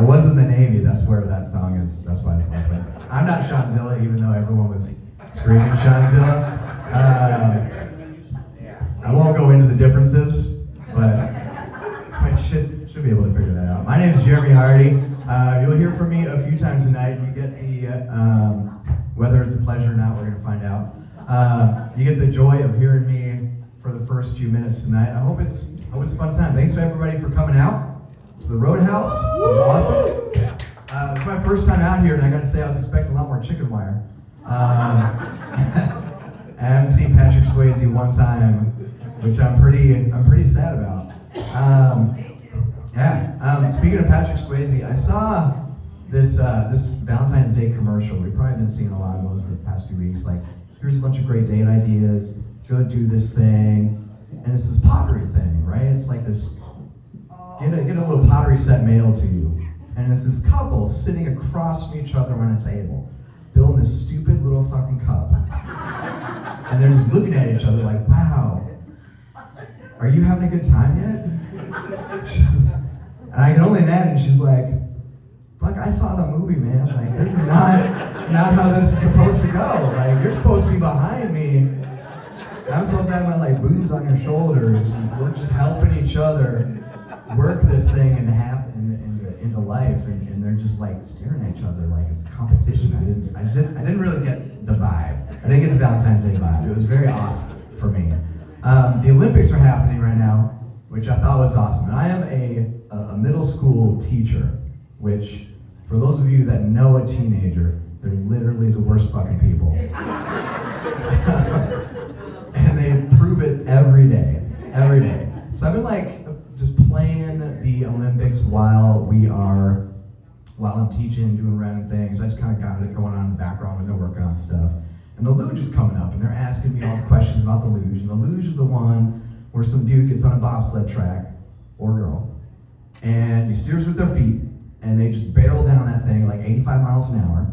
I was in the Navy, that's where that song is, that's why it's called. I'm not Seanzilla, even though everyone was screaming Seanzilla. I won't go into the differences, but I should be able to figure that out. My name is Jeremy Hardy. You'll hear from me a few times tonight. You get the, whether it's a pleasure or not, we're going to find out. You get the joy of hearing me for the first few minutes tonight. I hope it's a fun time. Thanks to everybody for coming out. The Roadhouse was awesome. It's my first time out here, and I got to say I was expecting a lot more chicken wire. I haven't seen Patrick Swayze one time, which I'm pretty sad about. Speaking of Patrick Swayze, I saw this Valentine's Day commercial. We've probably been seeing a lot of those for the past few weeks. Like, here's a bunch of great date ideas. Go do this thing, and it's this pottery thing, right? It's like this. Get a little pottery set mailed to you. And it's this couple sitting across from each other on a table, building this stupid little fucking cup. And they're just looking at each other like, wow, are you having a good time yet? And I can only imagine she's like, fuck, I saw the movie, man. Like, this is not how this is supposed to go. Like, you're supposed to be behind me. And I'm supposed to have my like boobs on your shoulders. And we're just helping each other work this thing into life, and they're just like staring at each other like it's competition. I didn't really get the vibe. I didn't get the Valentine's Day vibe. It was very off for me. The Olympics are happening right now, which I thought was awesome. And I am a middle school teacher, which for those of you that know a teenager, they're literally the worst fucking people. And they prove it every day. So I've been like just playing the Olympics while I'm teaching, doing random things. I just kind of got it going on in the background when they're working on stuff. And the luge is coming up, and they're asking me all the questions about the luge. And the luge is the one where some dude gets on a bobsled track, or girl, and he steers with their feet, and they just barrel down that thing like 85 miles an hour.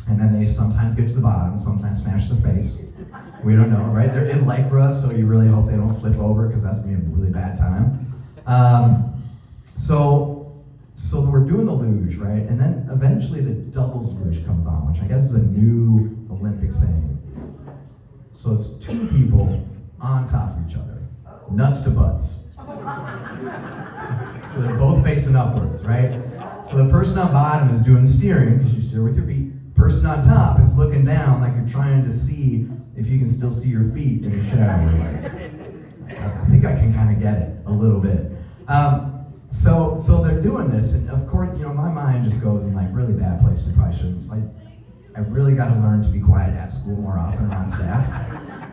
And then they sometimes get to the bottom, sometimes smash their face. We don't know, right? They're in Lycra, so you really hope they don't flip over, because that's gonna be a really bad time. So we're doing the luge, right? And then eventually the doubles luge comes on, which I guess is a new Olympic thing. So it's two people on top of each other, nuts to butts. So they're both facing upwards, right? So the person on bottom is doing the steering, because you steer with your feet. Person on top is looking down like you're trying to see if you can still see your feet in the shadow. I think I can kind of get it a little bit. So they're doing this, and of course, my mind just goes in like really bad places. I probably shouldn't. Like, I really got to learn to be quiet at school more often around staff.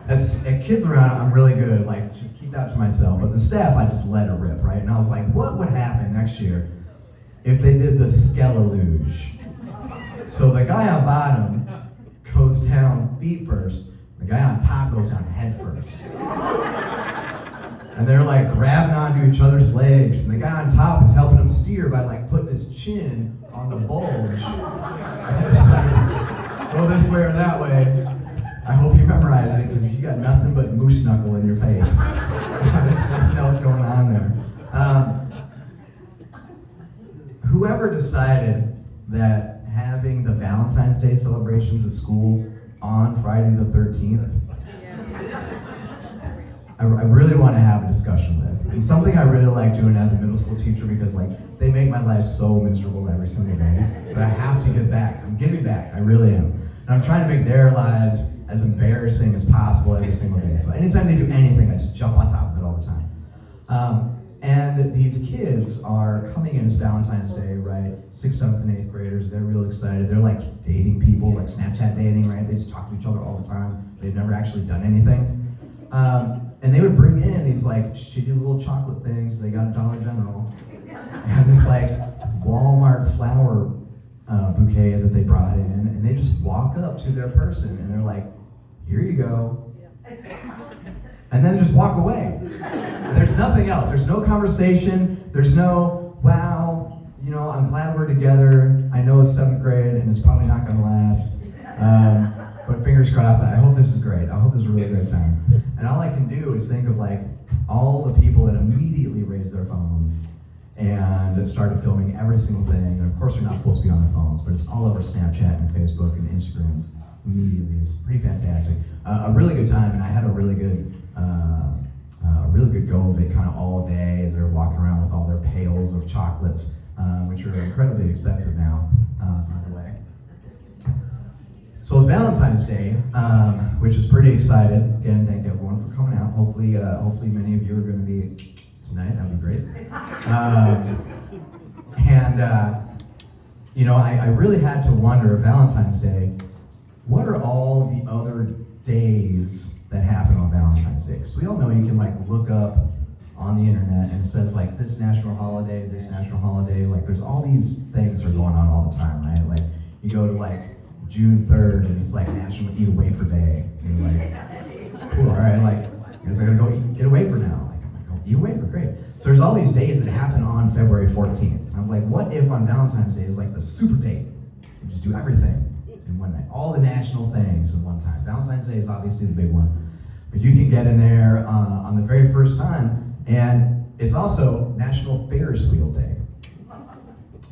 As kids around, I'm really good, like just keep that to myself. But the staff, I just let it rip, right? And I was like, what would happen next year if they did the Skelleluge? So the guy on bottom goes down feet first, the guy on top goes down head first. And they're like grabbing onto each other's legs, and the guy on top is helping him steer by like putting his chin on the bulge. And it's like, go this way or that way. I hope you memorize it, because you got nothing but moose knuckle in your face. There's nothing else going on there. Whoever decided that having the Valentine's Day celebrations at school on Friday the 13th, I really want to have a discussion with. It's something I really like doing as a middle school teacher, because like they make my life so miserable every single day. But I have to give back. I'm giving back. I really am. And I'm trying to make their lives as embarrassing as possible every single day. So anytime they do anything, I just jump on top of it all the time. And these kids are coming in, it's Valentine's Day, right? 6th, 7th, and 8th graders, they're real excited. They're like dating people, like Snapchat dating, right? They just talk to each other all the time. They've never actually done anything. And they would bring in these like shitty little chocolate things. They got a Dollar General. And this like Walmart flower bouquet that they brought in, and they just walk up to their person and they're like, here you go. And then just walk away. There's nothing else. There's no conversation. There's no, wow, I'm glad we're together. I know it's 7th grade and it's probably not going to last. But fingers crossed, I hope this is great. I hope this is a really great time. And all I can do is think of like all the people that immediately raised their phones and started filming every single thing. And of course, they're not supposed to be on their phones, but it's all over Snapchat and Facebook and Instagrams immediately. It's pretty fantastic. A really good time, and I had a really good go of it kind of all day as they're walking around with all their pails of chocolates, which are incredibly expensive now, by the way. So it's Valentine's Day, which is pretty excited. Again, thank everyone for coming out. Hopefully many of you are going to be tonight. That'd be great. I really had to wonder, Valentine's Day, what are all the other days that happen on Valentine's Day? Because we all know you can like look up on the internet and it says like this national holiday, like there's all these things that are going on all the time, right? Like you go to like June 3rd and it's like National Eat a Wafer Day. And you're like, cool, all right, like I guess I gotta go get a wafer now. Like I'm like, oh, eat a wafer, great. So there's all these days that happen on February 14th. And I'm like, what if on Valentine's Day is like the super day? You just do everything in one night, all the national things in one time. Valentine's Day is obviously the big one, but you can get in there on the very first time, and it's also National Ferris Wheel Day.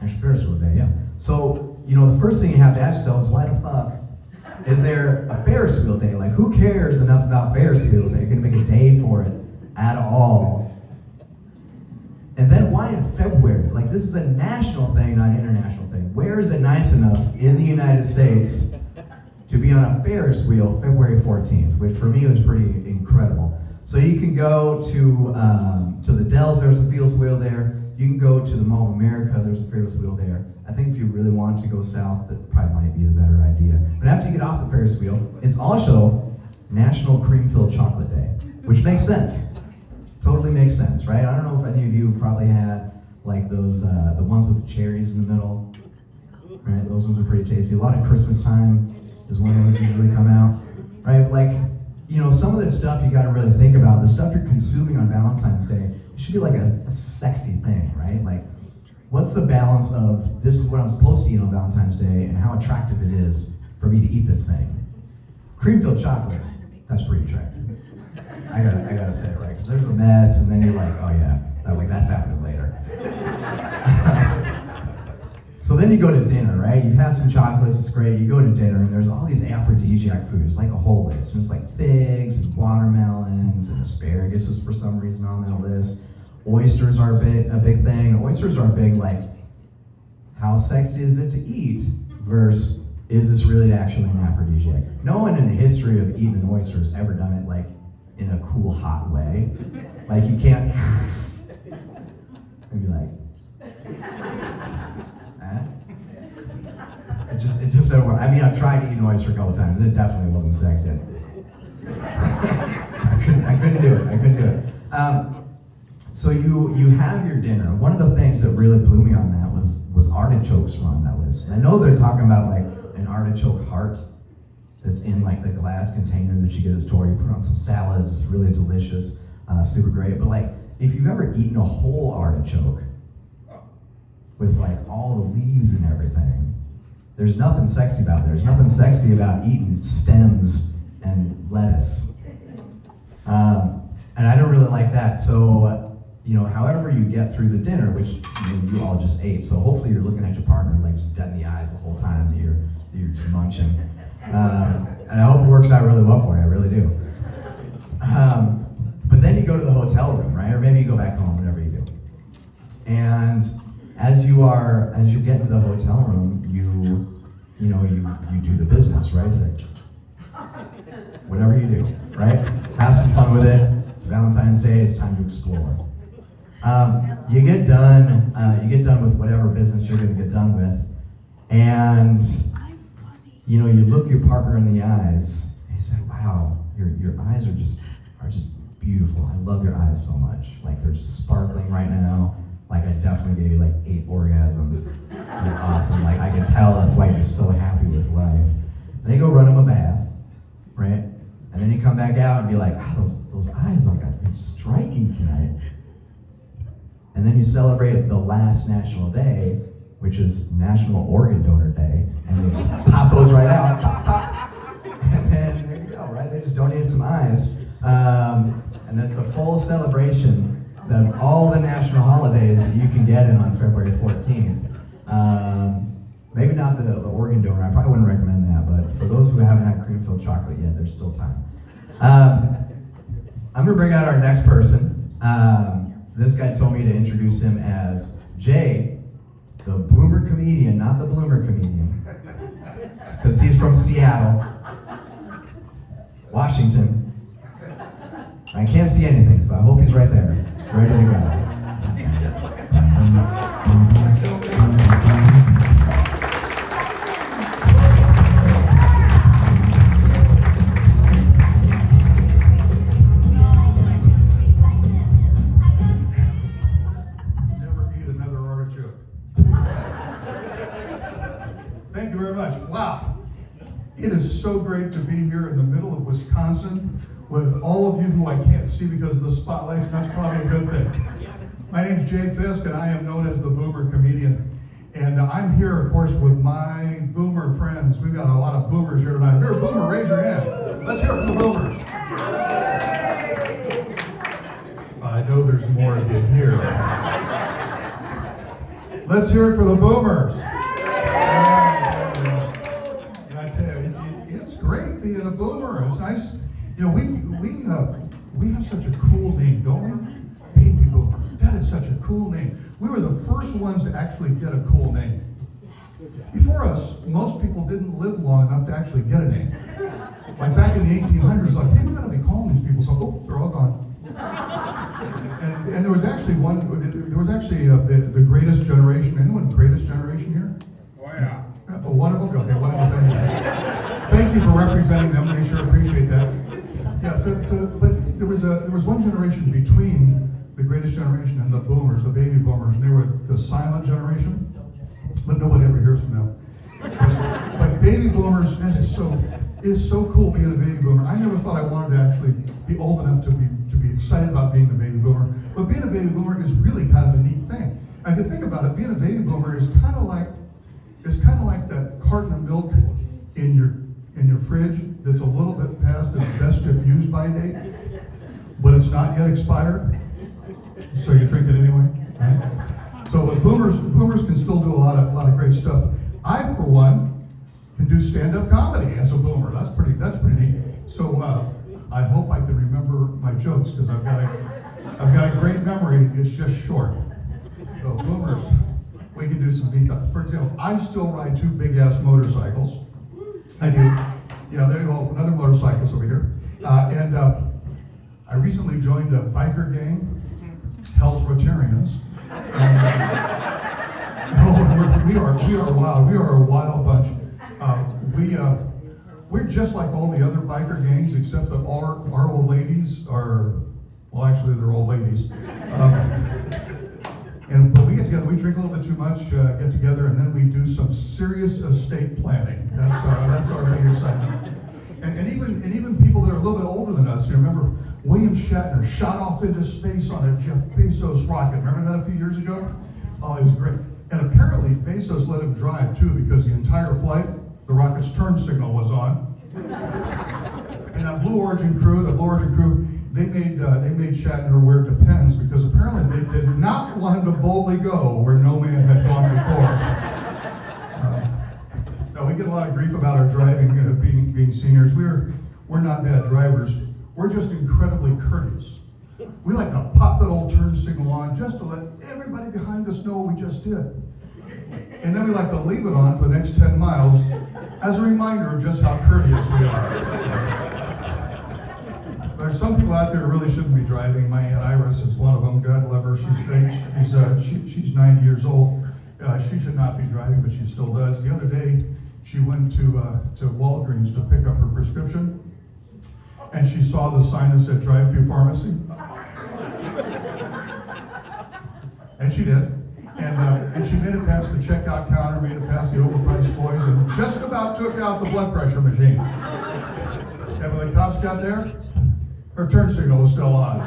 National Ferris Wheel Day, yeah. So, the first thing you have to ask yourself is, why the fuck is there a Ferris Wheel Day? Like, who cares enough about Ferris wheels that you're gonna make a day for it at all? And then why in February? Like, this is a national thing, not an international thing. Where is it nice enough in the United States to be on a Ferris wheel February 14th, which for me was pretty incredible. So you can go to the Dells, there's a Ferris wheel there. You can go to the Mall of America, there's a Ferris wheel there. I think if you really want to go south, that probably might be the better idea. But after you get off the Ferris wheel, it's also National Cream-Filled Chocolate Day, which makes sense. Totally makes sense, right? I don't know if any of you have probably had like those, the ones with the cherries in the middle, right? Those ones are pretty tasty. A lot of Christmas time is when those usually come out, right? Like, some of the stuff you gotta really think about, the stuff you're consuming on Valentine's Day, it should be like a sexy thing, right? Like, what's the balance of this is what I'm supposed to eat on Valentine's Day and how attractive it is for me to eat this thing? Cream-filled chocolates, that's pretty attractive. I gotta say it right, because there's a mess, and then you're like, oh yeah, that's happening later. So then you go to dinner, right? You've had some chocolates, it's great. You go to dinner, and there's all these aphrodisiac foods, like a whole list. There's like figs and watermelons and asparagus is for some reason on that list. Oysters are a big thing. Oysters are big, like, how sexy is it to eat versus is this really actually an aphrodisiac? No one in the history of eating an oyster has ever done it like in a cool, hot way. Like you can't and be like, It just doesn't work. I mean, I've tried to eat an oyster a couple times and it definitely wasn't sexy. I couldn't do it. So you have your dinner. One of the things that really blew me on that was artichokes were on that list. And I know they're talking about like an artichoke heart that's in like the glass container that you get at the store. You put on some salads, it's really delicious, super great. But like, if you've ever eaten a whole artichoke with like all the leaves and everything, there's nothing sexy about it. There's nothing sexy about eating stems and lettuce. And I don't really like that. So, however you get through the dinner, which you all just ate, so hopefully you're looking at your partner like just dead in the eyes the whole time that you're just munching. And I hope it works out really well for you, I really do. But then you go to the hotel room, right? Or maybe you go back home, whatever you do. And as you get into the hotel room, you do the business, right? It's like, whatever you do, right? Have some fun with it. It's Valentine's Day, it's time to explore. You get done with whatever business you're gonna get done with, and you look your partner in the eyes and you say, wow, your eyes are just beautiful. I love your eyes so much. Like they're just sparkling right now. Like I definitely gave you like 8 orgasms. It was awesome. Like I can tell that's why you're so happy with life. And then you go run him a bath, right? And then you come back out and be like, those eyes are striking tonight. And then you celebrate the last national day, which is National Organ Donor Day, and they just pop those right out, pop, pop. And then there you go, right? They just donated some eyes. And that's the full celebration of all the national holidays that you can get in on February 14th. Maybe not the organ donor, I probably wouldn't recommend that, but for those who haven't had cream-filled chocolate yet, there's still time. I'm gonna bring out our next person. This guy told me to introduce him as Jay, the boomer comedian, not the bloomer comedian, because he's from Seattle, Washington. I can't see anything, so I hope he's right there, ready to go. Thank you very much. Wow. It is so great to be here in the middle of Wisconsin with all of you who I can't see because of the spotlights, and that's probably a good thing. My name's Jay Fisk, and I am known as the Boomer Comedian. And I'm here, of course, with my Boomer friends. We've got a lot of Boomers here tonight. If you're a Boomer, raise your hand. Let's hear it from the Boomers. I know there's more of you here. Let's hear it for the Boomers. I tell you, it's great being a Boomer. It's nice. We have such a cool name, don't we? Baby Boomer. That is such a cool name. We were the first ones to actually get a cool name. Before us, most people didn't live long enough to actually get a name. Like back in the 1800s, like, hey, we gotta be calling these people. So, oh, they're all gone. And there was actually the Greatest Generation. Anyone Greatest Generation here? Oh yeah. One of them? Okay, one of them. Thank you for representing them. We sure appreciate that. Yeah, but there was one generation between the Greatest Generation and the Boomers, the Baby Boomers, and they were the silent generation. But nobody ever hears from them. But Baby Boomers, that is so cool being a Baby Boomer. I never thought I wanted to actually be old enough to be excited about being a Baby Boomer. But being a Baby Boomer is really kind of a neat thing. And if you think about it, being a Baby Boomer is kind of like that carton of milk in your fridge that's a little bit past its best if used by date, but it's not yet expired, so you drink it anyway, right? So boomers can still do a lot of great stuff. I, for one, can do stand-up comedy as a boomer. That's pretty neat. So I hope I can remember my jokes because I've got I've got a great memory, it's just short. So boomers, we can do some neat stuff. For example, I still ride 2 big-ass motorcycles. I do. Yeah, there you go, another motorcyclist over here. And I recently joined a biker gang, Hell's Rotarians. We are wild. We are a wild bunch. We're just like all the other biker gangs, except that our old ladies are, well, actually they're old ladies. But we get together, we drink a little bit too much, get together, and then we do some serious estate planning. That's our big excitement. And even people that are a little bit older than us, you remember William Shatner shot off into space on a Jeff Bezos rocket. Remember that a few years ago? Oh, it was great. And apparently Bezos let him drive too, because the entire flight, the rocket's turn signal was on. And that Blue Origin crew, they made Shatner wear Depends, because apparently they did not want him to boldly go where no man had gone before. Now we get a lot of grief about our driving, being seniors. We're not bad drivers. We're just incredibly courteous. We like to pop that old turn signal on just to let everybody behind us know what we just did. And then we like to leave it on for the next 10 miles as a reminder of just how courteous we are. There's some people out there who really shouldn't be driving. My Aunt Iris is one of them. God love her. She's great. She's 90 years old. She should not be driving, but she still does. The other day, she went to Walgreens to pick up her prescription, and she saw the sign that said drive-through pharmacy. And she did. And she made it past the checkout counter, made it past the overpriced toys, and just about took out the blood pressure machine. And when the cops got there, her turn signal was still on.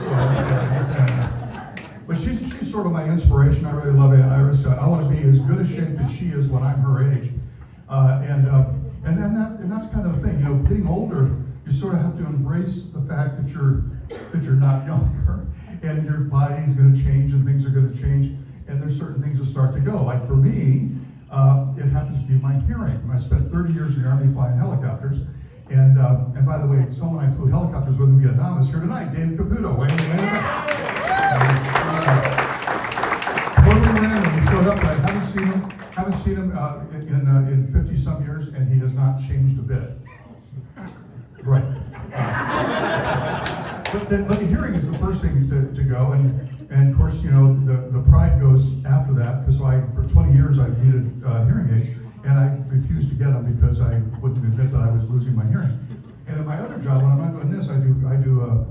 But she's sort of my inspiration. I really love Aunt Iris. I want to be as good a shape as she is when I'm her age. And that's kind of the thing. You know, getting older, you sort of have to embrace the fact that you're not younger, and your body's going to change, and things are going to change, and there's certain things that start to go. Like for me, it happens to be my hearing. I spent 30 years in the Army flying helicopters, and by the way, someone I flew helicopters with in Vietnam is here tonight, Dave Caputo. Wait a minute. Totally random. He showed up. I haven't seen him in 50-some years, and he has not changed a bit. Right. But the hearing is the first thing to go, and of course, you know, the pride goes after that, because for 20 years I've needed hearing aids, and I refused to get them because I wouldn't admit that I was losing my hearing. And in my other job, when I'm not doing this, I do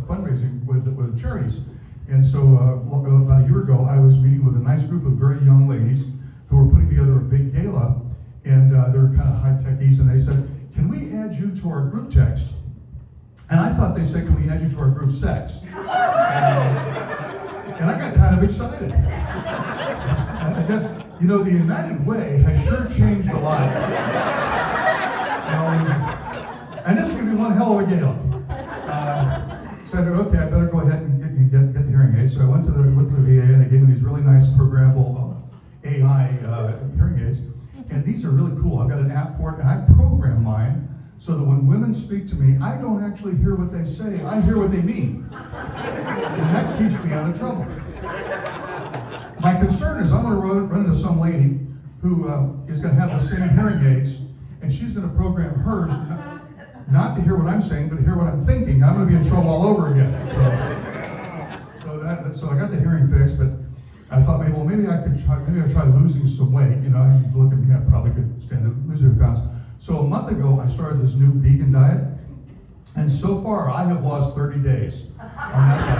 fundraising with charities. And so about a year ago, I was meeting with a nice group of very young ladies who were putting together a big gala, and they're kind of high techies, and they said, "Can we add you to our group text?" And I thought they said, "Can we add you to our group sex?" And I got kind of excited. You know, the United Way has sure changed a lot. And this is going to be one hell of a gala. So I said, okay, I better go ahead and get the hearing aids. So I went to the VA, and they gave me these really nice programmable AI hearing aids. And these are really cool. I've got an app for it, and I program mine so that when women speak to me, I don't actually hear what they say, I hear what they mean. And that keeps me out of trouble. My concern is I'm going to run into some lady who is going to have the same hearing aids, and she's going to program hers not to hear what I'm saying, but to hear what I'm thinking. I'm going to be in trouble all over again. So I got the hearing fixed, but I thought maybe I could try losing some weight. You know, I look at me, I probably could stand it, lose a few pounds. So a month ago, I started this new vegan diet, and so far I have lost 30 days on that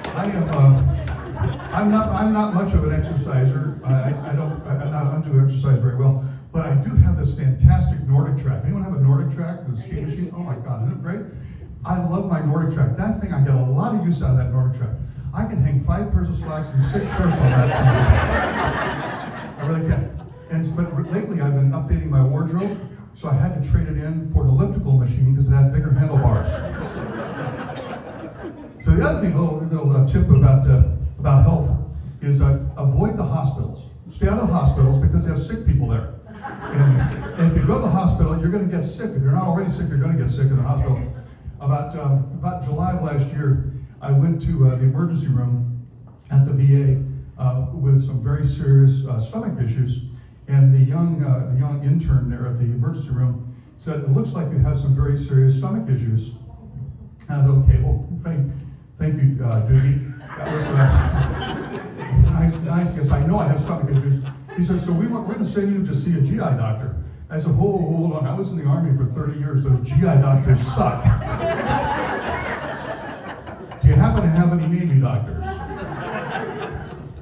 diet. I'm not much of an exerciser. I don't do exercise very well, but I do have this fantastic Nordic track. Anyone have a Nordic track, the ski machine? Oh my God, isn't it great? I love my Nordic track. That thing, I get a lot of use out of that Nordic track. I can hang 5 pairs of slacks and 6 shirts on that. I really can. But lately I've been updating my wardrobe, so I had to trade it in for an elliptical machine because it had bigger handlebars. So the other thing, a little tip about health is avoid the hospitals. Stay out of the hospitals because they have sick people there. And if you go to the hospital, you're going to get sick. If you're not already sick, you're going to get sick in the hospital. About July of last year, I went to the emergency room at the VA with some very serious stomach issues, and the young intern there at the emergency room said, "It looks like you have some very serious stomach issues." And I thought, okay, well, thank you, Doogie. That was nice, because I know I have stomach issues. He said, "So we're going to send you to see a GI doctor." I said, hold on, I was in the Army for 30 years, those GI doctors suck. Do you happen to have any Navy doctors?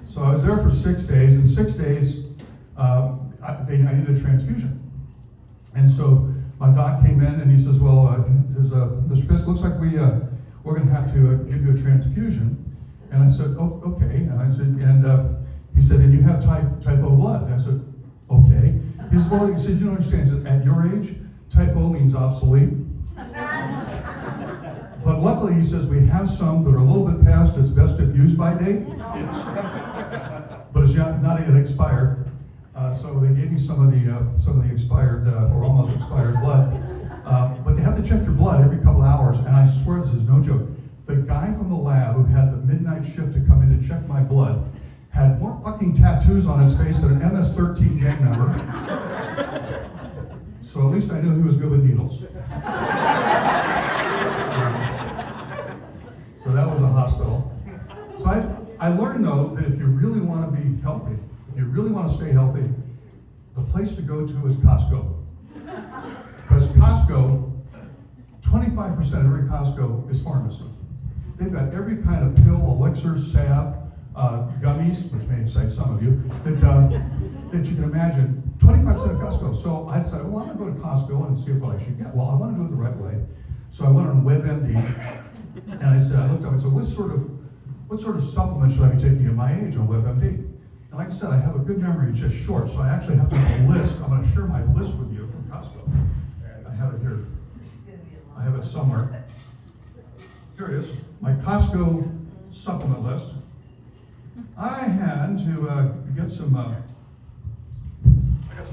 So I was there for 6 days. In 6 days, I needed a transfusion. And so my doc came in and he says, "Well, Mr. Fisk, looks like we're going to have to give you a transfusion." And I said, "Oh, okay." And I said, he said, "And you have type O blood." And I said, "Okay." He said, "Well," he said, "You don't understand." He said, "At your age, type O means obsolete." But luckily, he says, "We have some that are a little bit past its best if used by date, but it's not yet expired." So they gave me some of the expired or almost expired blood. But they have to check your blood every couple hours, and I swear this is no joke. The guy from the lab who had the midnight shift to come in to check my blood had more fucking tattoos on his face than an MS-13 gang member. So at least I knew he was good with needles. So that was a hospital. So I learned, though, that if you really want to be healthy, if you really want to stay healthy, the place to go to is Costco. Because Costco, 25% of every Costco is pharmacy. They've got every kind of pill, elixir, salve, gummies, which may excite some of you, that you can imagine. 25% of Costco. So I decided, well, I'm going to go to Costco and see what I should get. Well, I want to do it the right way. So I went on WebMD, and I looked up, I said, what sort of supplement should I be taking at my age on WebMD? And like I said, I have a good memory, it's just short, so I actually have to have a list. I'm going to share my list with you from Costco. I have it here. I have it somewhere. Here it is, my Costco supplement list. I had to get some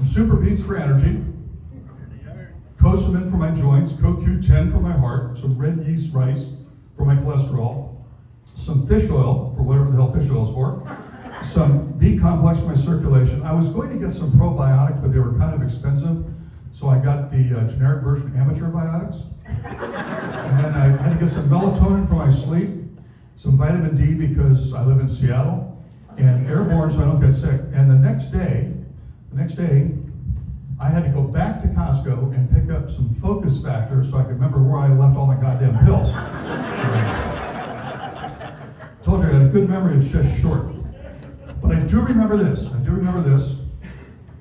Super Beats for energy, Cosamin for my joints, CoQ10 for my heart, some red yeast rice for my cholesterol, some fish oil for whatever the hell fish oil is for, some B complex for my circulation. I was going to get some probiotics, but they were kind of expensive, so I got the generic version amateur biotics. And then I had to get some melatonin for my sleep, some vitamin D because I live in Seattle, and airborne so I don't get sick. And the next day, I had to go back to Costco and pick up some focus factors so I could remember where I left all my goddamn pills. Told you I had a good memory, it's just short. But I do remember this.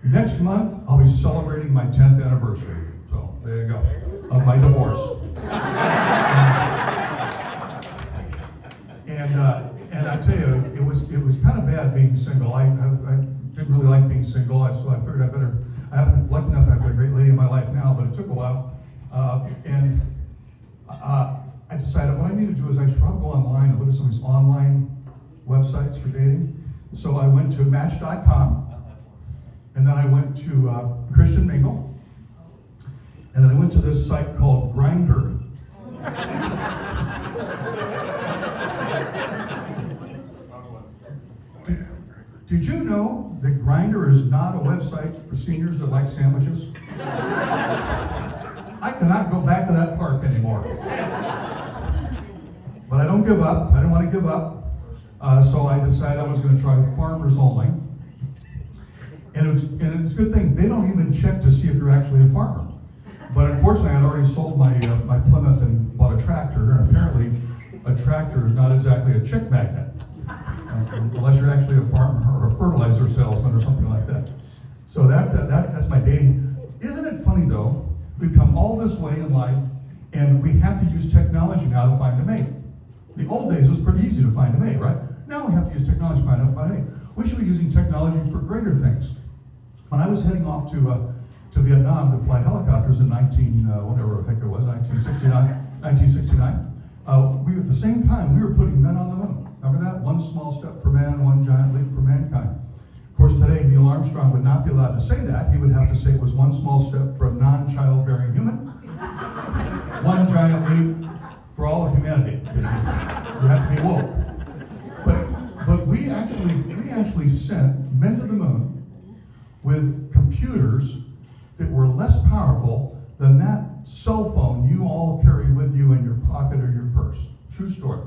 Next month, I'll be celebrating my 10th anniversary. So there you go, of my divorce. And I tell you, it was kind of bad being single. I didn't really like being single, so I figured I'm lucky enough I've got a great lady in my life now, but it took a while. And I decided what I need to do is I should probably go online and look at some of these online websites for dating. So I went to Match.com, and then I went to Christian Mingle, and then I went to this site called Grindr. Did you know that Grindr is not a website for seniors that like sandwiches? I cannot go back to that park anymore. But I don't give up. I didn't want to give up. So I decided I was going to try farmers only. And it's a good thing. They don't even check to see if you're actually a farmer. But unfortunately, I'd already sold my Plymouth and bought a tractor. And apparently, a tractor is not exactly a chick magnet. Unless you're actually a farmer or a fertilizer salesman or something like that. So that's my dating. Isn't it funny though? We've come all this way in life, and we have to use technology now to find a mate. The old days it was pretty easy to find a mate, right? Now we have to use technology to find a mate. We should be using technology for greater things. When I was heading off to Vietnam to fly helicopters in 1969, we at the same time we were putting men on the moon. Remember that? One small step for man, one giant leap for mankind. Of course, today Neil Armstrong would not be allowed to say that. He would have to say it was one small step for a non-childbearing human, one giant leap actually sent men to the moon with computers that were less powerful than that cell phone you all carry with you in your pocket or your purse. True story.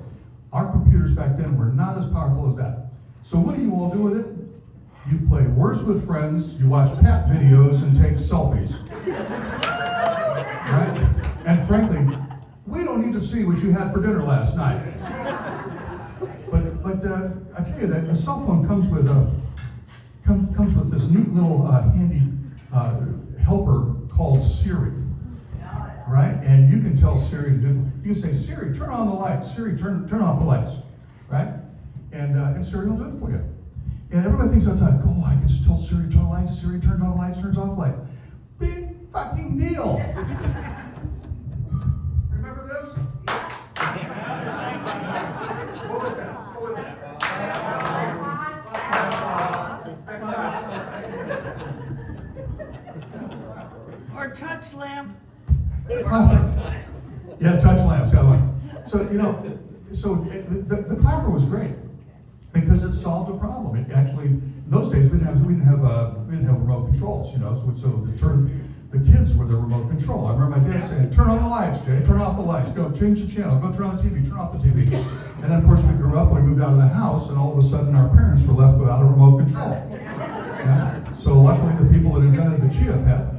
Our computers back then were not as powerful as that. So what do you all do with it? You play Words with Friends, you watch cat videos, and take selfies. Right? And frankly, we don't need to see what you had for dinner last night. But I tell you that the cell phone comes with this neat little handy helper called Siri, right? And you can tell Siri to do. You can say, Siri, turn on the lights. Siri, turn off the lights, right? And Siri will do it for you. And everybody thinks outside, oh, I can just tell Siri to turn on the lights. Siri turns on the lights, turns off the lights. Big fucking deal. Remember this? What was that? Or touch lamp. Yeah, touch lamps. Yeah, one. So the clapper was great because it solved a problem. It actually, in those days, we didn't have remote controls. The kids were the remote control. I remember my dad saying, "Turn on the lights, Jay. Turn off the lights. Go change the channel. Go turn on the TV. Turn off the TV." And then, of course, we grew up. We moved out of the house, and all of a sudden, our parents were left without a remote control. Yeah? So luckily, the people that invented the Chia Pet,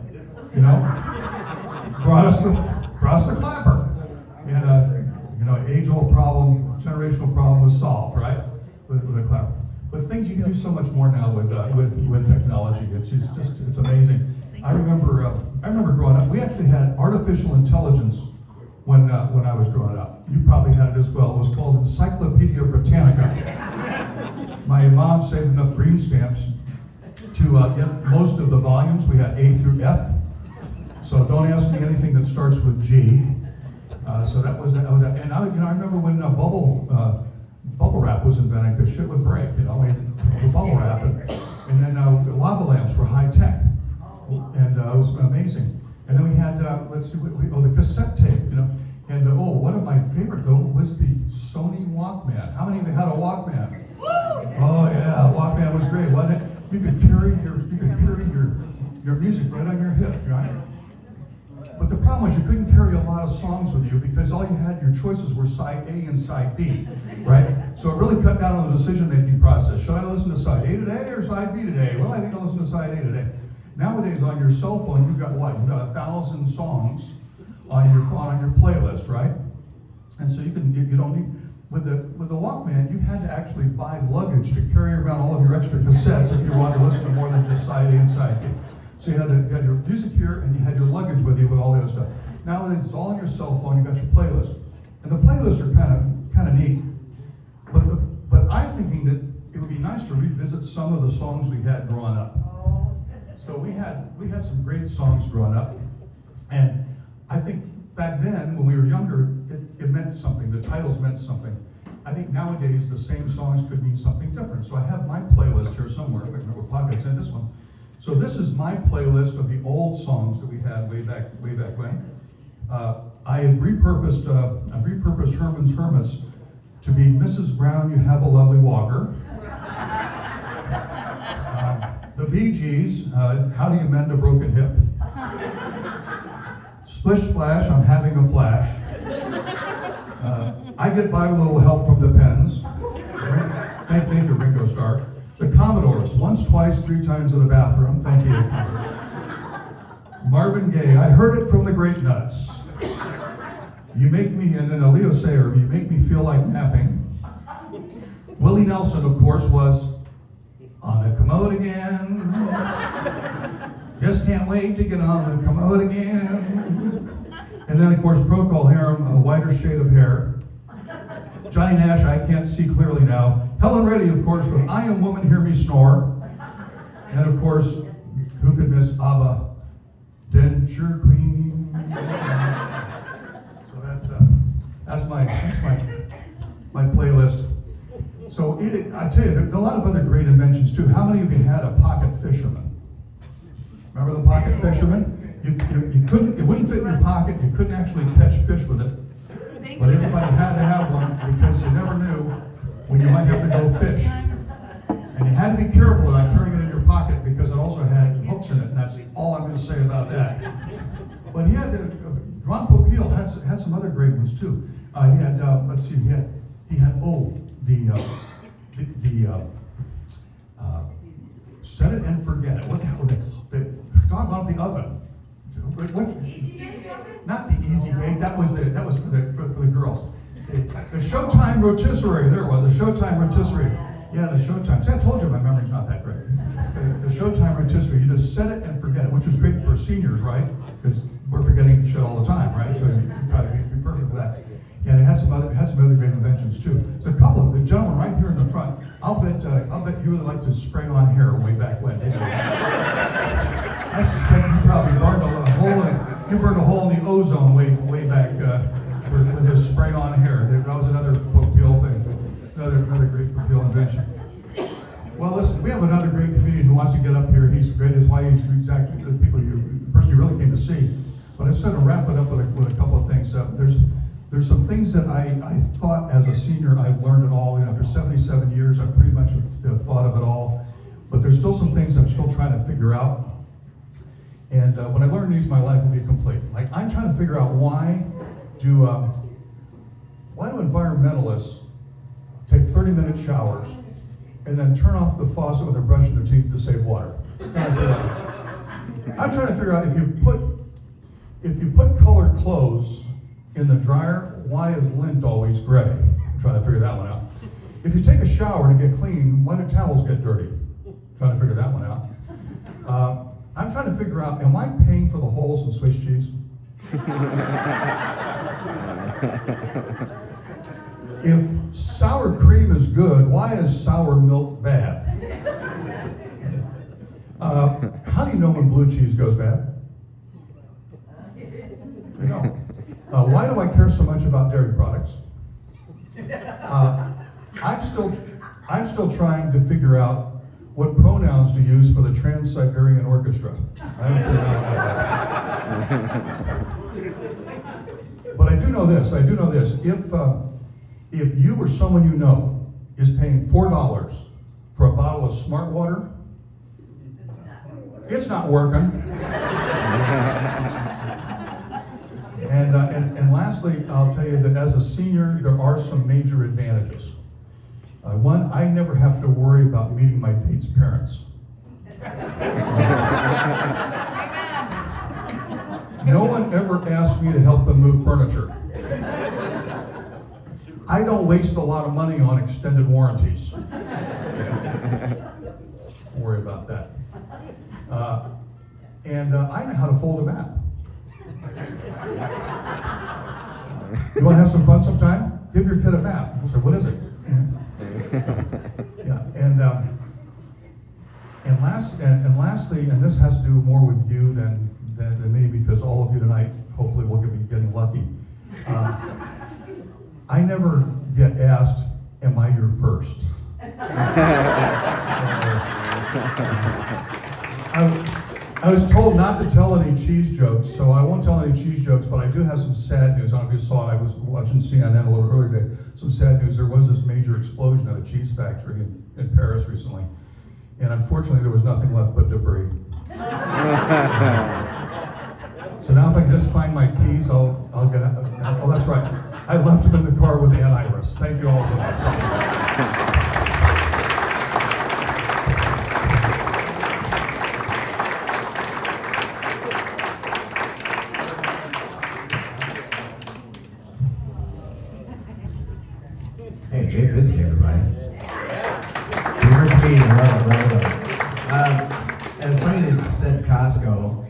brought us the clapper, and age-old problem, generational problem was solved, right, with a clapper. But things you can do so much more now with technology. It's amazing. I remember growing up. We actually had artificial intelligence when I was growing up. You probably had it as well. It was called Encyclopedia Britannica. My mom saved enough green stamps to get most of the volumes. We had A through F. So don't ask me anything that starts with G. So that was that. And I remember when bubble wrap was invented, because shit would break. We had bubble wrap, and then lava lamps were high tech, and it was amazing. And then we had the cassette tape. And one of my favorite though was the Sony Walkman. How many of you had a Walkman? Oh yeah, Walkman was great, wasn't it? You could carry your music right on your hip, right? But the problem was you couldn't carry a lot of songs with you because all you had, your choices were side A and side B, right? So it really cut down on the decision-making process. Should I listen to side A today or side B today? Well, I think I'll listen to side A today. Nowadays on your cell phone, you've got what? You've got 1,000 songs on your playlist, right? And so you don't need, with the Walkman, you had to actually buy luggage to carry around all of your extra cassettes if you wanted to listen to more than just side A and side B. So you had your music here, and you had your luggage with you with all the other stuff. Nowadays, it's all on your cell phone. You got your playlist, and the playlists are kind of neat. But I'm thinking that it would be nice to revisit some of the songs we had growing up. So we had some great songs growing up, and I think back then when we were younger, it meant something. The titles meant something. I think nowadays the same songs could mean something different. So I have my playlist here somewhere. If I can remember what pocket it's in, this one. So this is my playlist of the old songs that we had way back when. I have repurposed Herman's Hermits to be Mrs. Brown, You Have a Lovely Walker. The Bee Gees, How Do You Mend a Broken Hip? Splish Splash, I'm Having a Flash. I Get By with a Little Help from the Pens. Thank you, Ringo Starr. The Commodores, Once, Twice, Three Times in the Bathroom. Thank you. Marvin Gaye, I Heard It from the Great Nuts. You Make Me, and then Leo Sayer, You Make Me Feel Like Napping. Willie Nelson, of course, was On the Commode Again. Just can't wait to get on the commode again. And then, of course, Procol Harum, A Whiter Shade of Hair. Johnny Nash, I Can't See Clearly Now. Helen Reddy, of course, with I Am Woman, Hear Me Snore. And of course, who could miss ABBA? Denture Queen. So that's my playlist. So I tell you, there's a lot of other great inventions too. How many of you had a pocket fisherman? Remember the pocket fisherman? It wouldn't fit in your pocket. You couldn't actually catch fish with it. But everybody had to have one because you never knew when you might have to go fish. And you had to be careful about carrying it in your pocket because it also had hooks in it, and that's all I'm going to say about that. But he had, Ron Popeil had some other great ones too. He had, let's see, he had, set it and forget it. What the hell? Talk about the oven. Not the Easy Bake. That was for the girls. The Showtime rotisserie. There it was, a Showtime rotisserie. Yeah, the Showtime. See, I told you my memory's not that great. The Showtime rotisserie. You just set it and forget it, which was great for seniors, right? Because we're forgetting shit all the time, right? So you probably be perfect for that. And it had some other great inventions too. So a couple of the gentlemen right here in the front. I'll bet you really like to spray on hair way back when. Didn't you? I suspect you probably burned a hole in the ozone way back with his spray on hair. That was another Popeil thing, another great Popeil invention. Well, listen, we have another great comedian who wants to get up here. He's great. His wife is exactly the person you really came to see. But I said to wrap it up with a couple of things. There's some things that I thought as a senior I've learned it all. After 77 years, I've pretty much thought of it all. But there's still some things I'm still trying to figure out. And when I learn these, my life will be complete. Like, I'm trying to figure out why do environmentalists take 30-minute showers and then turn off the faucet when they're brushing their teeth to save water? I'm trying to figure out if you put colored clothes in the dryer, why is lint always gray? I'm trying to figure that one out. If you take a shower to get clean, why do towels get dirty? I'm trying to figure that one out. I'm trying to figure out, am I paying for the holes in Swiss cheese? If sour cream is good, why is sour milk bad? How do you know when blue cheese goes bad? You know. Why do I care so much about dairy products? I'm still trying to figure out what pronouns to use for the Trans-Siberian Orchestra. I haven't figured out. But I do know this. If you or someone you know is paying $4 for a bottle of Smart Water, it's not working. And lastly, I'll tell you that as a senior, there are some major advantages. One, I never have to worry about meeting my date's parents. No one ever asked me to help them move furniture. I don't waste a lot of money on extended warranties. Don't worry about that. And I know how to fold a map. You want to have some fun sometime? Give your kid a map. We'll say, what is it? Yeah, and lastly, and this has to do more with you than me, because all of you tonight hopefully will be getting lucky. I never get asked, am I your first? I was told not to tell any cheese jokes, so I won't tell any cheese jokes, but I do have some sad news. I don't know if you saw it. I was watching CNN a little earlier today. Some sad news. There was this major explosion at a cheese factory in Paris recently, and unfortunately there was nothing left but debris. So now if I can just find my keys, I'll get out. Oh, that's right. I left them in the car with the Iris. Thank you all so much. Hey, Jay Fiske, everybody. Great meeting. Love it. As funny as it said Costco,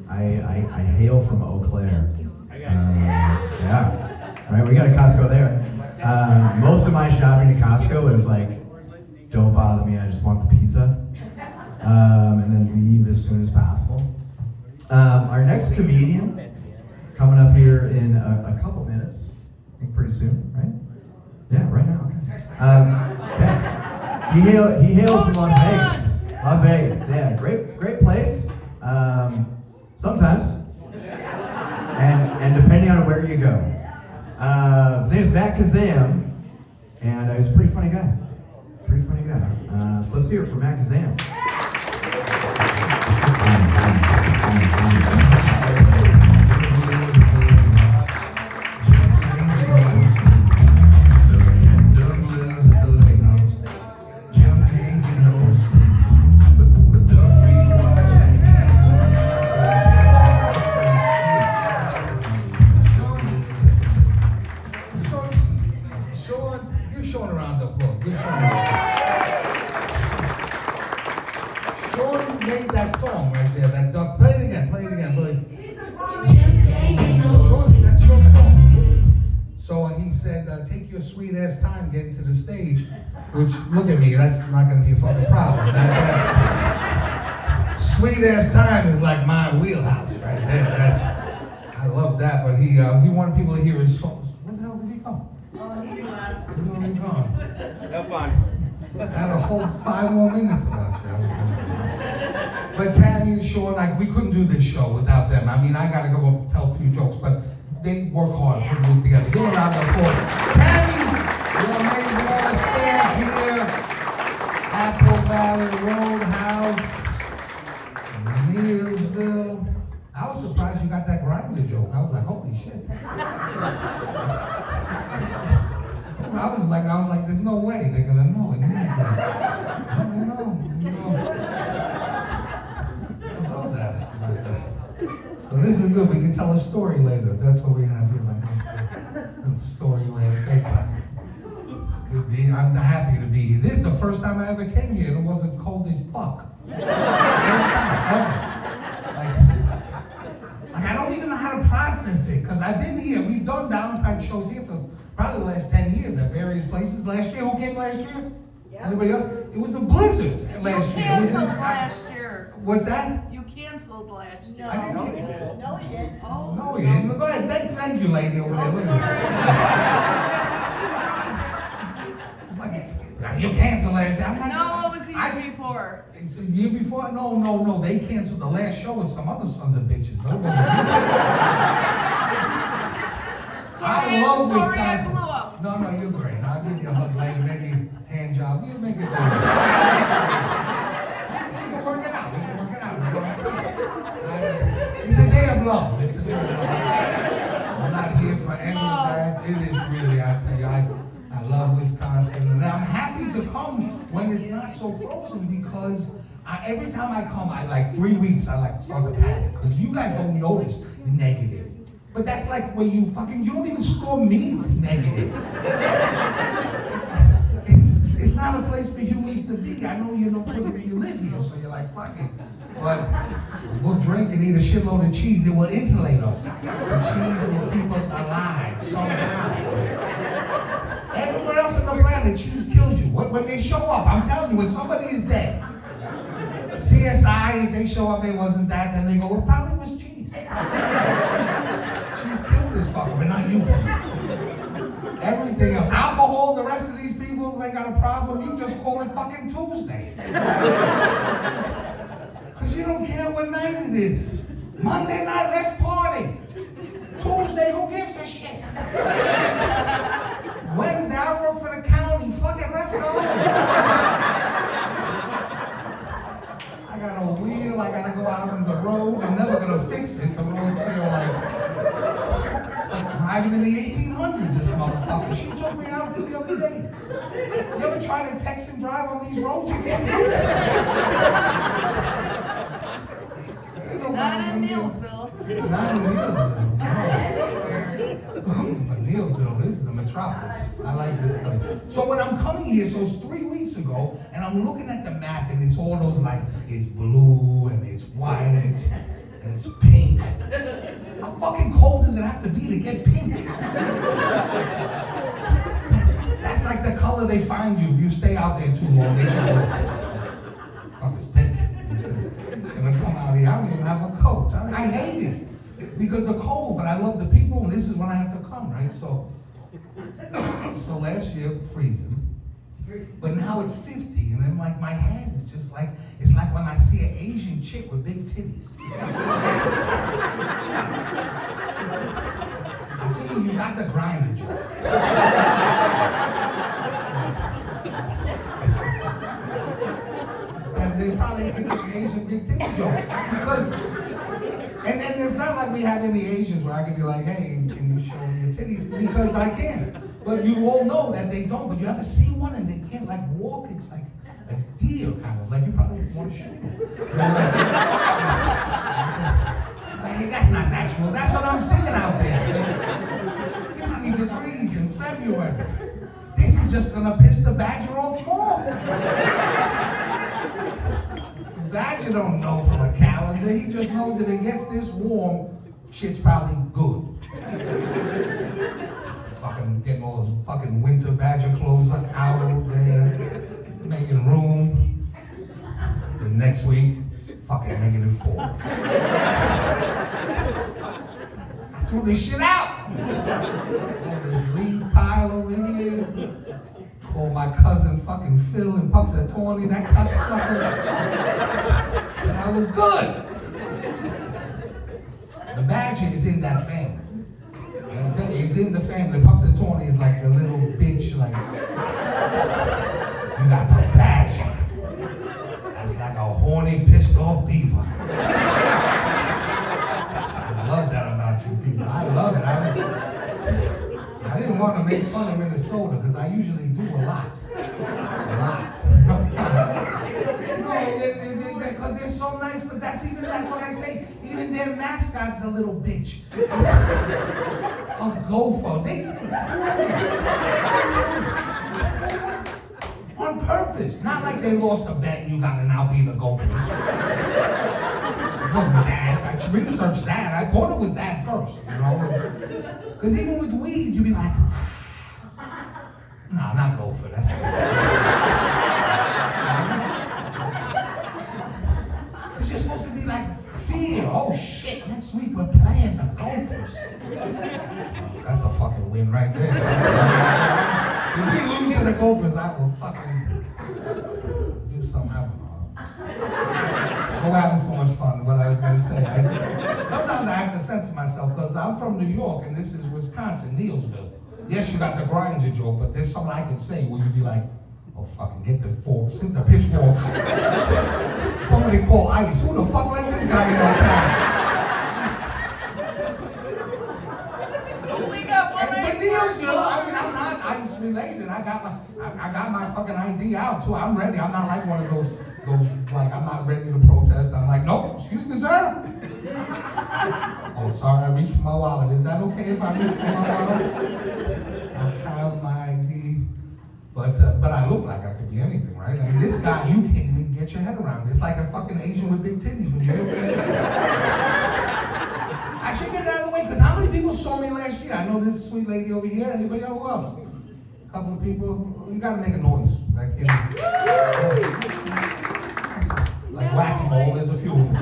I hail from Eau Claire. Yeah. All right, we got a Costco there. Most of my shopping at Costco is like, don't bother me, I just want the pizza. And then leave as soon as possible. Our next comedian, coming up here in a couple minutes, I think pretty soon, right? Yeah, right now. Okay. He hails from Las Vegas. Las Vegas, yeah, great place. Sometimes, and depending on where you go. His name's Matt Kazam, and he's a pretty funny guy. So let's hear it for Matt Kazam. You're showing around the applause. You're showing around. Sean made that song right there. That duck. Play it again. Play it again. Play it. Sean, that's your song. So he said, "Take your sweet ass time getting to the stage." Which, look at me. That's not going to be a fucking problem. That sweet ass time is like my wheelhouse right there. I love that. But he wanted people to hear his songs. Where the hell did he go? He's already gone. Have fun. I had a whole 5 more minutes about you. But Tammy and Sean, like, we couldn't do this show without them. I mean, I gotta go and tell a few jokes, but they work hard putting this together. Give a round of applause. Tammy, you're amazing. All the staff here. Apple Valley, Roadhouse, Neilsville. I was surprised you got that grinder joke. I was like, holy shit. I was like, there's no way they're gonna know it. I love that. So this is good. We can tell a story later. That's what we have here. Like a story later. Bedtime. I'm happy to be here. This is the first time I ever came here and it wasn't cold as fuck. First time ever. Like I don't even know how to process it because I've been here. We've done Valentine shows here for probably the last 10 years at various places. Last year, who came last year? Yeah. Anybody else? It was a blizzard last year. You canceled last year. What's that? You canceled last year. I didn't. No, he didn't. No, he didn't. Oh. No, he didn't. Go ahead. Thank you, lady over there. I'm Look at sorry. her. It's like, you canceled last year. I'm like, No, it was the year before. The year before? No. They canceled the last show with some other sons of bitches. Nobody. Sorry, I love sorry I Wisconsin. blew up. No, you're great. I'll give you a hug later, maybe hand job. You make it better. We can work it out. You know what I'm saying? It's a day of love. It's a day of love. I'm not here for any of that. It is really, I tell you, I love Wisconsin. And I'm happy to come when it's not so frozen because every time I come, I like 3 weeks, I like start to panic. Because you guys don't notice negative. But that's like when you don't even store meat negative. It's not a place for humans to be. I know you live here, so you're like, fuck it. But we'll drink and eat a shitload of cheese. It will insulate us. The cheese will keep us alive somehow. Everywhere else on the planet, cheese kills you. When they show up, I'm telling you, when somebody is dead, CSI, if they show up, it wasn't that, then they go, well, it probably was cheese. Cheese killed this fucker, but not you. Everything else. Alcohol, the rest of these people, they got a problem, you just call it fucking Tuesday. Because you don't care what night it is. Monday night, let's party. Tuesday, who gives a shit? Wednesday, I work for the county. Fuck it, let's go. I got a wheel, I gotta go out on the road. I'm never gonna fix it, because I always feel like it's like driving in the 1800s, this motherfucker. She took me out there the other day. You ever try to text and drive on these roads? You can't do it. Not in Neilsville. Not in Neilsville, no. But Neilsville, this is the metropolis. I like this place. So when I'm coming here, so it's 3 weeks ago, and I'm looking at the map, and it's all those like, it's blue, and it's white, and it's pink. How fucking cold does it have to be to get pink? That's like the color they find you if you stay out there too long. They should go, fuck, it's pink. It's gonna come out here. I don't even have a coat. I hate it because the cold, but I love the people, and this is when I have to come, right? So last year, freezing, but now it's 50, and then like my head is just like, it's like when I see an Asian chick with big titties. I figure you got the grinder joke. they probably get the Asian big titty joke. Because, and it's not like we have any Asians where I can be like, hey, can you show me your titties? Because I can. But you all know that they don't, but you have to see one and they can't like walk. It's like a deer kind of, like you probably want to shoot them. Like, hey, that's not natural. That's what I'm seeing out there. 50 degrees in February. This is just gonna piss the badger off more. The badger don't know from a calendar. He just knows that it gets this warm, shit's probably good. Fucking getting all those fucking winter badger clothes out over there, making room. The next week, fucking -4. I threw this shit out. Got this leaf pile over here. Called my cousin fucking Phil in Punxsutawney, that cocksucker. Said I was good. The badger is in that family. I'm telling you, he's in the family. Punxsutawney is like the little bitch, like, you got the badger. That's like a horny, pissed off beaver. I love that about you people. I love it. I didn't want to make fun of Minnesota because I usually do a lot. A lot. No, because they're so nice, but that's what I say. Even their mascot's a little bitch. A gopher. On purpose. Not like they lost a bet and you gotta now be the gophers. It wasn't that. I researched that. I thought it was that first, you know? Because even with weed, you'd be like, no, not gopher. That's because you're supposed to be like, fear. Oh shit, next week we're playing the Gophers. That's a fucking win right there. If we lose to the Gophers, I will fucking do something else. Oh, we're having so much fun. What I was gonna say. Sometimes I have to censor myself because I'm from New York and this is Wisconsin, Neilsville. Yes, you got the grinder joke, but there's something I can say where you'd be like, oh fucking get the forks, get the pitchforks. Somebody call ICE. Who the fuck let this guy in on time? We got one And for Neilsville, I mean, I'm not ICE related. I got my fucking ID out too. I'm ready. I'm not like one of those like I'm not ready to protest. I'm like, nope, excuse me, sir. Oh, sorry, I reached for my wallet. Is that okay if I reach for my wallet? I have my ID. But I look like I could be anything, right? I mean, this guy, you can't even get your head around. It's like a fucking Asian with big titties when you look at it. I should get that out of the way, because how many people saw me last year? I know this sweet lady over here. Anybody else? Who else? A couple of people. You gotta make a noise. Like, you know. Like whack-a-mole, there's a few of them.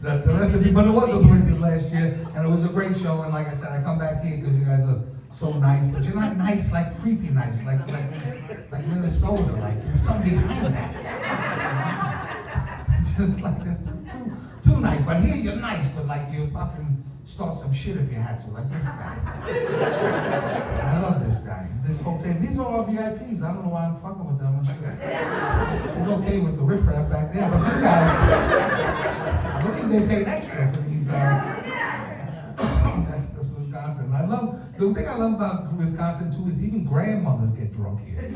The rest of you, but it was a blizzard last year, and it was a great show, and like I said, I come back here because you guys are so nice, but you're not nice, like creepy nice, like Minnesota, like there's something behind that. Just like it's too nice, but here you're nice, but like you fucking start some shit if you had to, like this guy. I love this guy. This whole thing. These are all VIPs. I don't know why I'm fucking with them. It's okay with the riffraff back there, but you guys, I believe they paid extra for these. That's Wisconsin. The thing I love about Wisconsin too is even grandmothers get drunk here.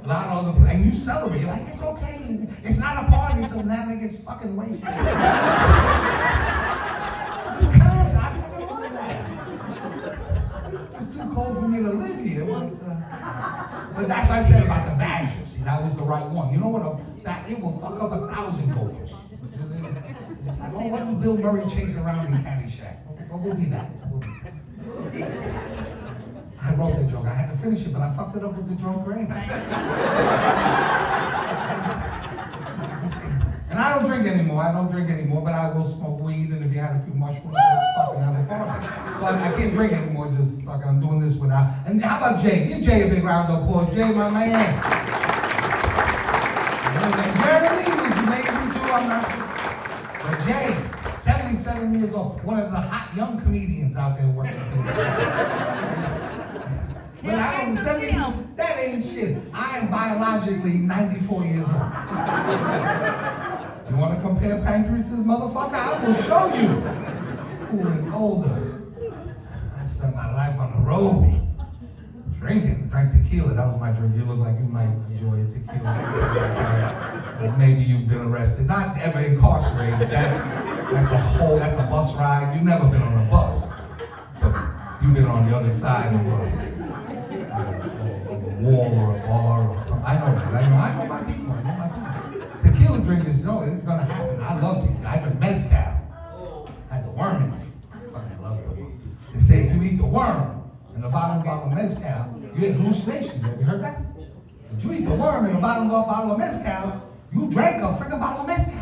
A lot of other, and you celebrate. You're like, it's okay. It's not a party until Nana gets fucking wasted. Wisconsin, I fucking love that. It's just too cold for me to live here. But that's what I said about the Badgers. See, that was the right one. You know what? That it will fuck up 1,000 Gophers. It's like, oh, what Bill Murray chasing around in Caddyshack? What will be that? I wrote the joke. I had to finish it, but I fucked it up with the drunk brain. And I don't drink anymore, but I will smoke weed, and if you had a few mushrooms, I'll fucking have a party. But I can't drink anymore, just fucking I'm doing this without. And how about Jay? Give Jay a big round of applause. Jay, my man. And Jeremy was amazing too. But Jay, 77 years old, one of the hot young comedians out there working today. When I Can't was wait to see 70, 'em. that ain't shit. I am biologically 94 years old. You want to compare pancreases, motherfucker? I will show you who is older. I spent my life on the road. Drank tequila. That was my drink. You look like you might enjoy a tequila. Or maybe you've been arrested. Not ever incarcerated. That's a bus ride. You've never been on a bus. But you've been on the other side of a wall or a bar or something. I know that. I know my people. Tequila drink is, no, it's gonna happen. I love tequila. I drink mezcal. I had the worm in me. I fucking love the worm. They say if you eat the worm in the bottom bottle of mezcal, you get hallucinations. Have you heard that? If you eat the worm in the bottom bottle of mezcal, you drank a freaking bottle of mezcal.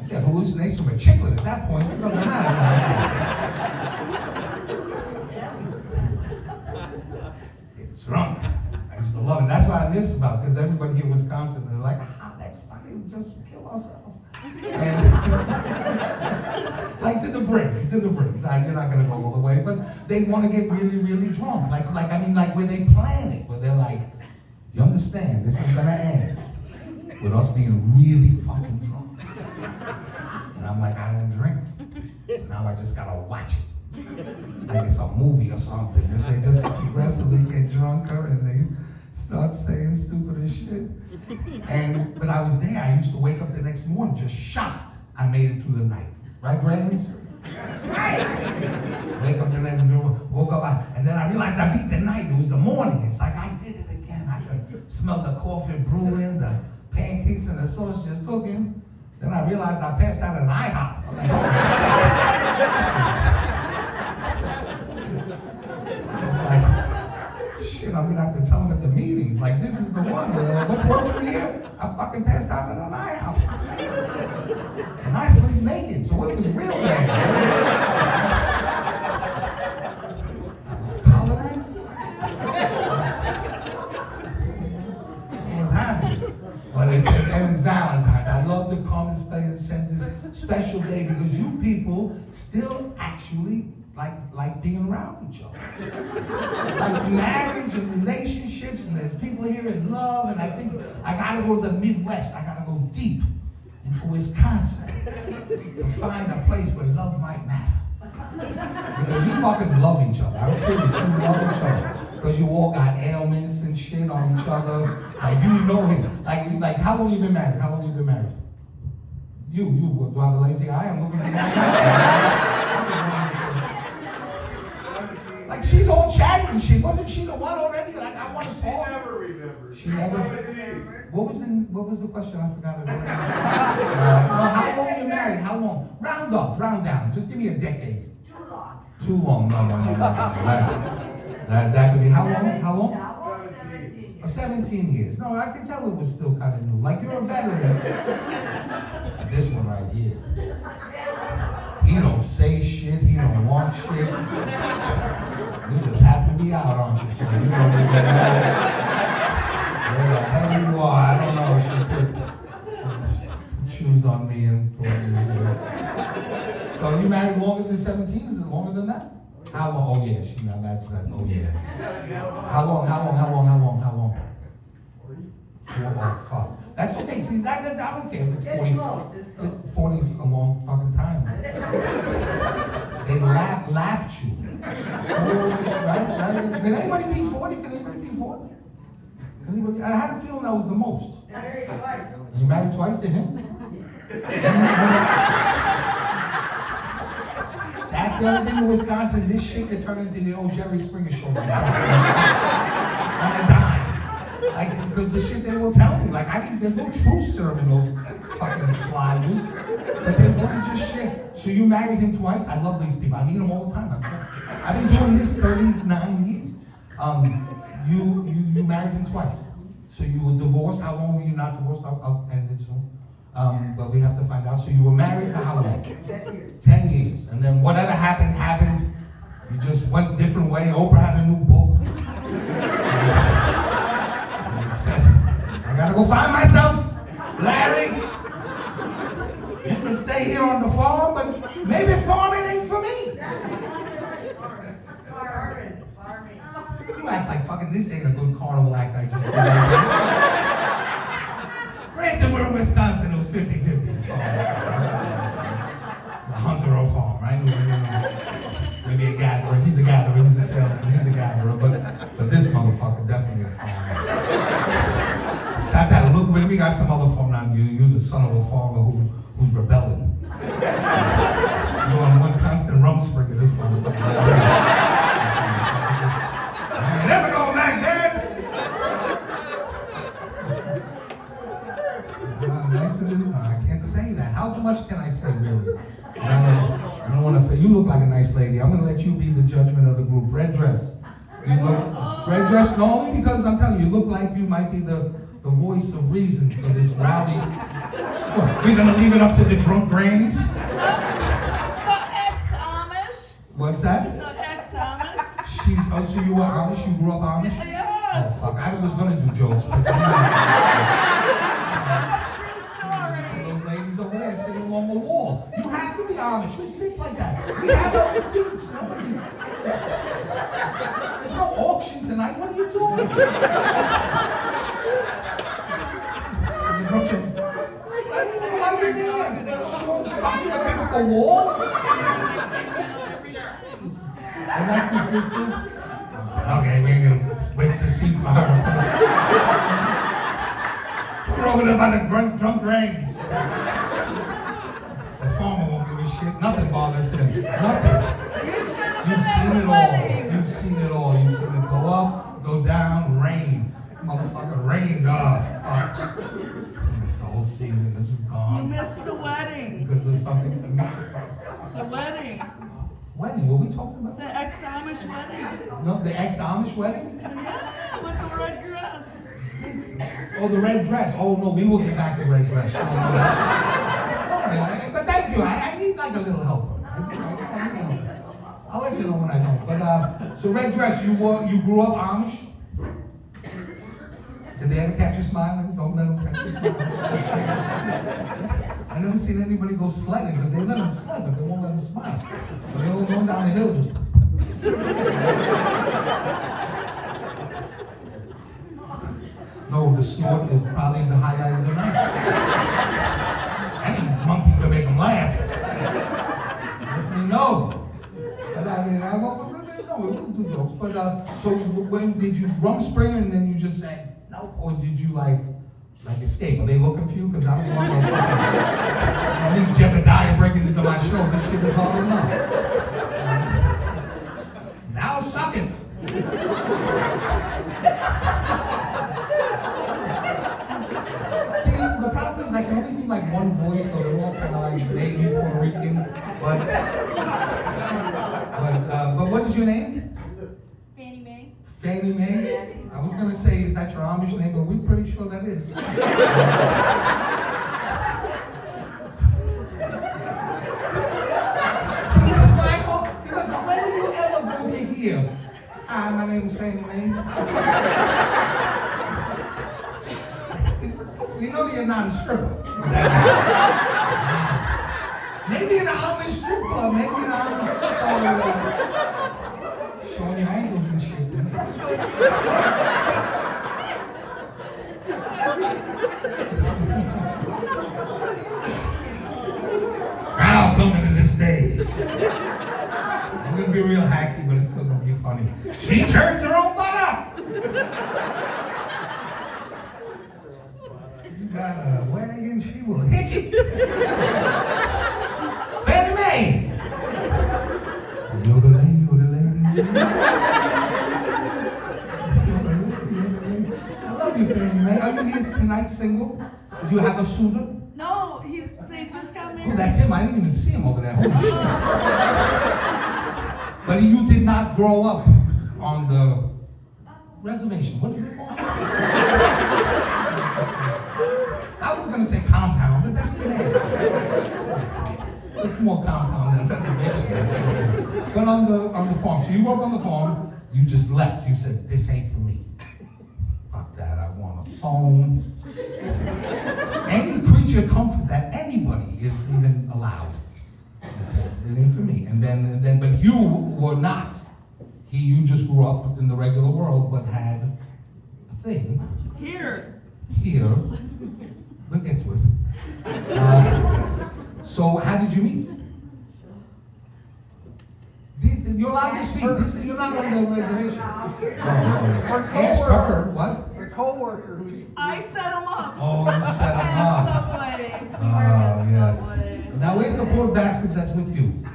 You get hallucinations with chiclet at that point. It doesn't matter. Get drunk. I used to love it. That's what I miss about, because everybody here in Wisconsin, they're like, let's fucking just kill ourselves. And like to the brink. Like, you're not gonna go all the way, but they want to get really, really drunk. Like where they plan it, where they're like, you understand, this is gonna end with us being really fucking drunk. And I'm like, I don't drink, so now I just gotta watch it. Like it's a movie or something. They just progressively get drunker and they start saying stupid as shit. But I was there. I used to wake up the next morning just shocked I made it through the night. Right, Grannies? Wake up the next morning, woke up, and then I realized I beat the night. It was the morning. It's like I did it again. I could smell the coffee brewing, the pancakes and the sausages cooking. Then I realized I passed out at an IHOP. I'm like, oh, shit, I'm gonna have to tell them at the meetings, like, this is the one. What grocery here? I fucking passed out at an IHOP. And I sleep naked, so it was real bad. I was coloring. I was happy. But it's Valentines. I love to come and send this special day because you people still actually like being around each other. Like marriage and relationships, and there's people here in love, and I think I gotta go to the Midwest. I gotta go deep into Wisconsin to find a place where love might matter. Because you fuckers love each other. I'm serious, you love each other. Because you all got ailments and shit on each other. Like, you know him. Like how long you been married? How long you been married? You, what, do I have a lazy eye? I'm looking at you. Like, she's all chatty and shit. Wasn't she the one already? Like, I want to talk. She never remembers. She never. What was the question? I forgot it. How long you married? How long? Round up, round down. Just give me a decade. Too long. No. That could be how long? How long? 17. 17 years. No, I can tell it was still kind of new. Like, you're a veteran. This one right here. He don't say shit. He don't want shit. You just happy to be out, aren't you, son? You don't even know where the hell you are. I don't know. She put shoes on me and put me. So you married longer than 17? Is it longer than that? How long? Oh yeah, that's that. Oh yeah. How long? 4 or 5. That's okay. See, I don't care if it's 40. 40 is a long fucking time. They lapped you. Right? Can anybody be 40? Can anybody be 40? Anybody? I had a feeling that was the most. You married twice to him? That's the other thing in Wisconsin. This shit could turn into the old Jerry Springer show. On a dime. Like, because the shit they will tell me. Like, there's no truth serum in those fucking sliders. But they want to just shit. So you married him twice? I love these people. I meet them all the time. I've been doing this 39 years. You married him twice. So you were divorced. How long were you not divorced? I'll end it soon. But we have to find out. So you were married for how long? 10 years. 10 years. And then whatever happened. You just went a different way. Oprah had a new book. And he said, I gotta go find myself, Larry. You can stay here on the farm, but maybe farming ain't for me. fucking, this ain't a good carnival act I just did. Granted, we're in Wisconsin, it was 50-50. The Hunter O Farm, right? Maybe a gatherer. He's a gatherer, he's a salesman, he's a gatherer. But this motherfucker, definitely a farmer. It's got that look, we got some other farm now. You're the son of a farmer who's rebelling. You're on one constant rumspringa, this motherfucker. I ain't never going back, Dad! Nice of you. I can't say that. How much can I say, really? I don't want to say, you look like a nice lady. I'm going to let you be the judgment of the group. Red dress. You look, red dress, no, only because I'm telling you, you look like you might be the voice of reason for this rowdy. What, we're going to leave it up to the drunk grannies? The ex-Amish. What's that? The ex-Amish. So you were Amish? You grew up Amish? Yes. Oh, fuck. I was going to do jokes, but That's a true story. those ladies over there sitting along the wall. You have to be Amish. Who sits like that? We have all the seats. Nobody. There's no auction tonight. What are you doing? You don't you? I don't even know why you're there. Stop you against the wall? And that's his sister? Okay, we ain't gonna waste the seat for her. Put her over there by the drunk grannies. The farmer won't give a shit. Nothing bothers him. Nothing. You've seen it all. You've seen it all. You've seen it go up, go down, rain. Motherfucker, rain. Oh, fuck. This whole season, this is You gone. missed the wedding. Because there's something to miss. The wedding. Wedding, what are we talking about? The ex-Amish wedding. No, the ex-Amish wedding? Yeah, with the red dress. Oh, the red dress. Oh, no, we will get back to red dress. Oh, no. All right, but thank you. I need like a little helper. I'll let you know when I know. But, so red dress, you grew up Amish? Did they ever catch you smiling? Don't let them catch you smiling. I've never seen anybody go sledding, because they let them sled, but they won't let them smile. So they're all going down the hill just... No, the snort is probably the highlight of the night. Any monkey can make them laugh. Lets me know. But I mean, I won't do jokes. But so when did you rumspring and then you just said no, or did you like escape? Are they looking for you? Because I don't want to. I need Jebediah breaking into my show. This shit is hard enough. Now suck it. See, the problem is I can only do like one voice, so they're all kind of like maybe Puerto Rican. But what is your name? Fannie Mae. Fannie Mae? I was gonna say, is that your Amish name? But we're pretty sure that is. See, this is what I talk, because when are you ever going to hear, hi, my name is Fannie Mae? You know you're not a stripper. Maybe in an Amish strip club, maybe in an Amish strip club. Showing your ankles and shit. Now coming to this stage. I'm gonna be real hacky, but it's still gonna be funny. She turns her own butt up. You got a wagon, she will hit you. Fannie Mae. Yodeling, yodeling. I love you, Fannie Mae. Are you here tonight single? Do you have a suitor? No, they just got married. Oh, that's him. I didn't even see him over there. Holy shit. But you did not grow up on the reservation. What is it called? I was going to say compound, but that's nasty. It's more compound than reservation. But on the farm. So you grew up on the farm. You just left. You said, this ain't for me. Fuck that. I want a phone. Any creature comfort that anybody is even allowed. I said, it ain't for me. And then, but you were not You just grew up in the regular world, but had a thing Here. here. Look into it. So how did you meet? You're allowed to speak. You're not on the reservation. Ask her. What? Your co-worker who's... I set him up. Oh, you set him At up. Subway. We were Oh, at yes. Subway. Now, where's the poor bastard that's with you? I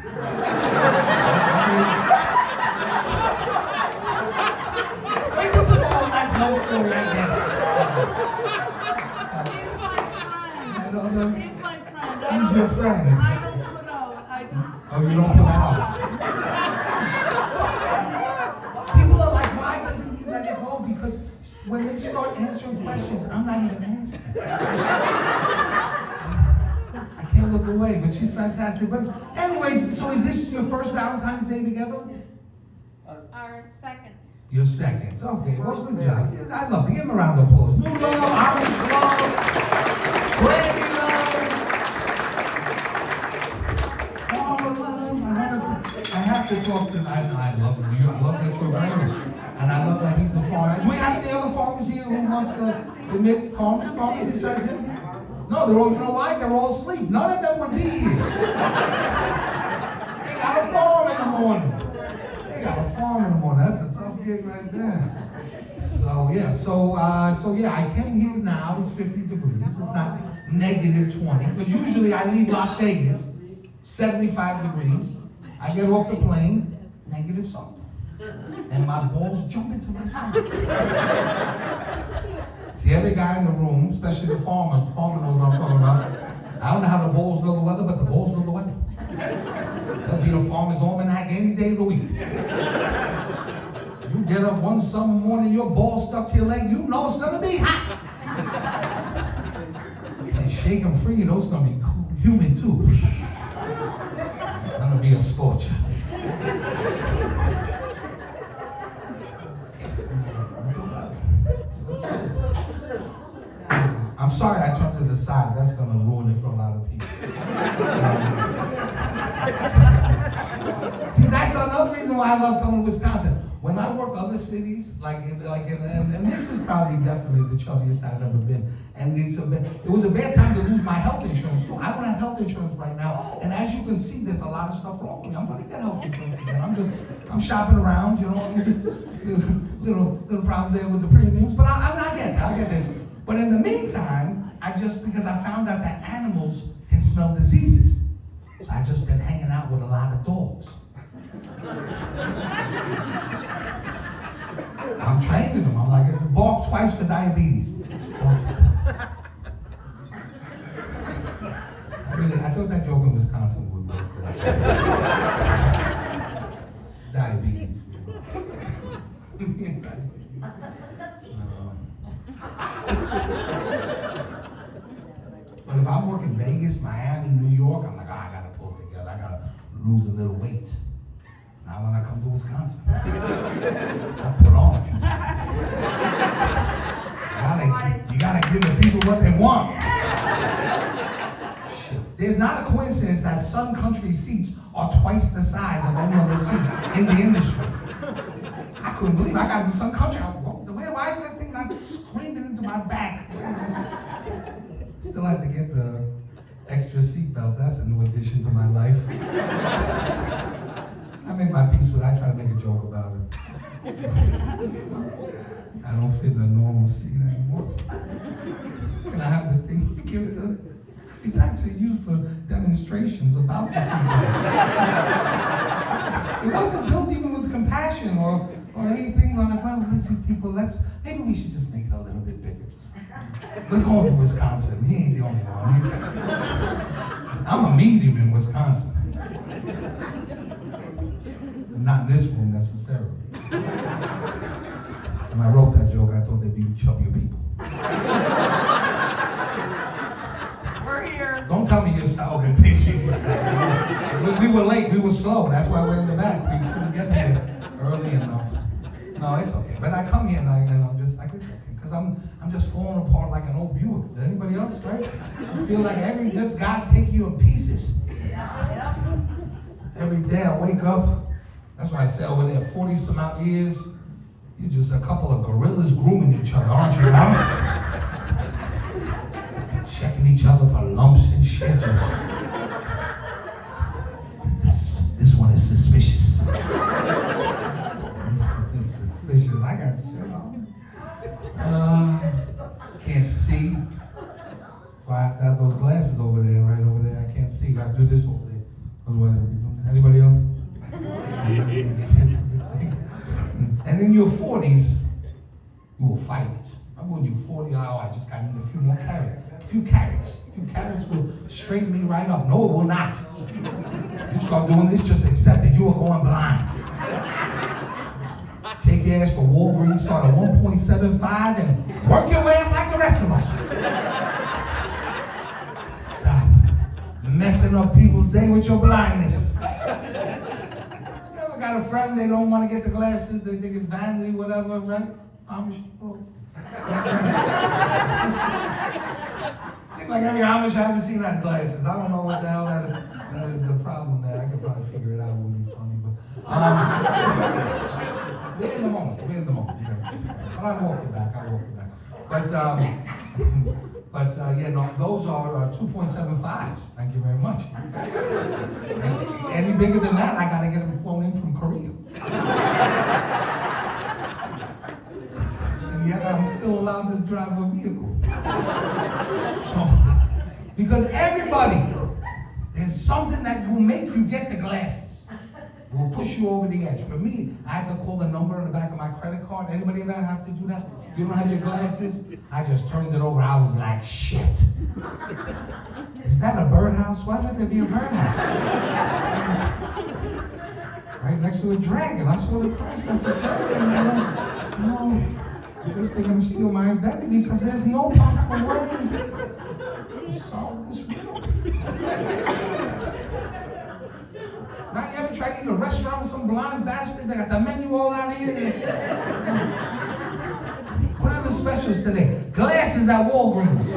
mean, this is all nice love story right here. He's my friend. I don't know. He's my friend. Who's your friend? I don't put out. I just. Oh, you don't put out. People are like, why doesn't he let it go? Because when they start answering questions, I'm not even answering. I can't look away, but she's fantastic. But anyways, so is this your first Valentine's Day together? Our second. Your second. Okay, well, good job. I love it. Give him a round of applause. New love, Irish love, Brandy love, farmer love. I have to talk to, I love you. I love that you're a farmer. And I love that he's a farmer. Do we have any other farmers here who wants to admit farmers besides him? No, they're all, you know why? They're all asleep. None of them would be here. They got a farm in the morning. They got a farm in the morning. That's a tough gig right there. So yeah, so yeah, I came here now. It's 50 degrees. It's not negative 20. Because usually I leave Las Vegas, 75 degrees. I get off the plane, negative something. And my balls jump into my stomach. See, every guy in the room, especially the farmer knows what I'm talking about. I don't know how the balls know the weather, but the balls know the weather. They'll be the farmer's almanac any day of the week. You get up one summer morning, your ball stuck to your leg, you know it's gonna be hot. And shake them free, you know it's gonna be cool, humid too. It's gonna be a scorcher. I'm sorry I turned to the side. That's going to ruin it for a lot of people. See, that's another reason why I love coming to Wisconsin. When I work other cities, and this is probably definitely the chubbiest I've ever been. And it was a bad time to lose my health insurance too. I don't have health insurance right now. And as you can see, there's a lot of stuff wrong with me. I'm going to get health insurance again. I'm shopping around, you know. There's little problems there with the premiums, but I'll get this. But in the meantime, because I found out that animals can smell diseases. So I just been hanging out with a lot of dogs. I'm training them. I'm like, bark twice for diabetes. I thought that joke in Wisconsin would work. Diabetes. But if I'm working Vegas, Miami, New York, I'm like, I gotta pull it together. I gotta lose a little weight. Now when I come to Wisconsin, I put on a few pounds. You gotta give the people what they want. Shit. There's not a coincidence that Sun Country seats are twice the size of any other seat in the industry. I couldn't believe I got to Sun Country. Why is that thing not screaming into my back? Still have to get the extra seatbelt. That's a new addition to my life. I made my peace with it. I try to make a joke about it. I don't fit in a normal seat anymore. Can I have the thing you give it to? It's actually used for demonstrations about the seatbelt. It wasn't built even with compassion or anything like, well, listen, people, maybe we should just make it a little bit bigger. We're going to Wisconsin. He ain't the only one. I'm a medium in Wisconsin. Not in this room necessarily. When I wrote that joke, I thought they'd be chubbier people. We're here. Don't tell me you're okay. We were late. We were slow. That's why we're in the back. We couldn't get there early enough. No, it's okay. But I come here and I'm just like, it's okay. Because I'm just falling apart like an old Buick. Is anybody else, right? I feel like just God take you in pieces. Every day I wake up, That's why I say over there, 40 some odd years, you're just a couple of gorillas grooming each other, aren't you now? Checking each other for lumps and shit. Just, this one is suspicious. It's suspicious. I got shit on. Can't see. So I have to have those glasses over there, right over there. I can't see. I do this over there. Otherwise, anybody else? And in your 40s, you will fight it. I'm when you're 40, I just got to eat a few more carrots. A few carrots will straighten me right up. No, it will not. You start doing this, just accept that you are going blind. Take your ass to Walgreens, start at 1.75 and work your way up like the rest of us. Stop messing up people's day with your blindness. Got a friend, they don't want to get the glasses, they think it's vanity, whatever, right? Amish folks. Seems like every Amish I ever seen had glasses. I don't know what the hell that is the problem there. I could probably figure it out, it wouldn't be funny, but we're in the moment. But I'll walk it back. But yeah, no, those are 2.75s. Thank you very much. Any bigger than that, I gotta get them flown in from Korea. And yet I'm still allowed to drive a vehicle. So, because everybody, there's something that will make you get the glasses. It will push you over the edge. For me, I had to call the number on the back of my credit card. Anybody ever have to do that? You don't have your glasses? I just turned it over. I was like, shit. Is that a birdhouse? Why would there be a birdhouse? Right next to a dragon. I swear to Christ, that's a dragon. No, I guess they're going to steal my identity because there's no possible way to solve this riddle. Now, you ever tried to eat a restaurant with some blind bastard? They got the menu all out here. What are the specials today? Glasses at Walgreens.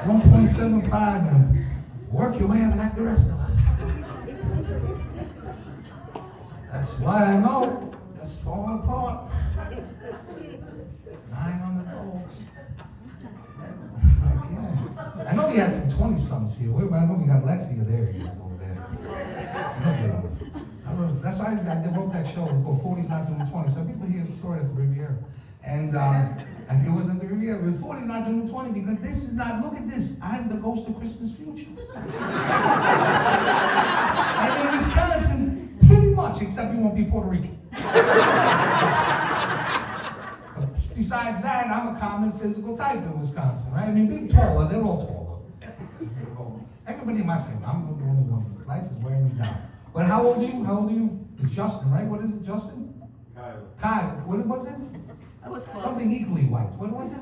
1.75 and work your way up like the rest of us. That's why I know that's falling apart. 9 on the dogs. I know we had some 20-somethings here. I know we got Lexia there. He is over there. That's why I wrote that show called 40s, 19s, and 20s. Some people here saw it at the Riviera. And it was at the Riviera. It was 40s, 19s, and 20s because this is not, look at this. I'm the ghost of Christmas future. And in Wisconsin, pretty much, except you won't be Puerto Rican. Besides that, I'm a common physical type in Wisconsin, right? I mean, big, taller, they're all taller. Everybody in my family, I'm the only one. Life is wearing me down. But how old are you? It's Justin, right? What is it, Justin? Kyle. What was it? That was close. Something equally white. What was it?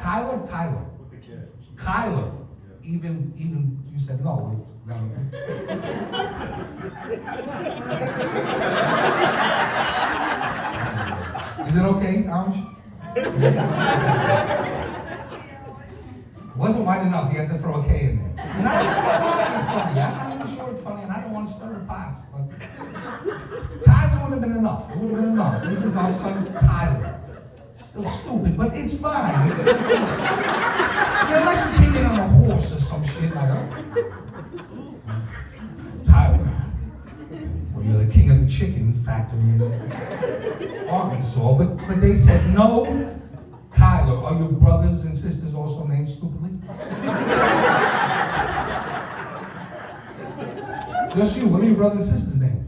Tyler? Kyler. Even you said no. It's Is it okay, Amish? Wasn't white enough, he had to throw a K in there. And I it's funny. I'm not even sure it's funny, and I don't want to stir the pot, but Tyler would have been enough. It would have been enough. This is our son, Tyler. Still stupid, but it's fine. Unless you came in on a horse or some shit like that. Tyler. Well, you're the king of the chickens factory in Arkansas, but they said no. Kyler, are your brothers and sisters also named stupidly? Just you. What are your brothers and sisters' names?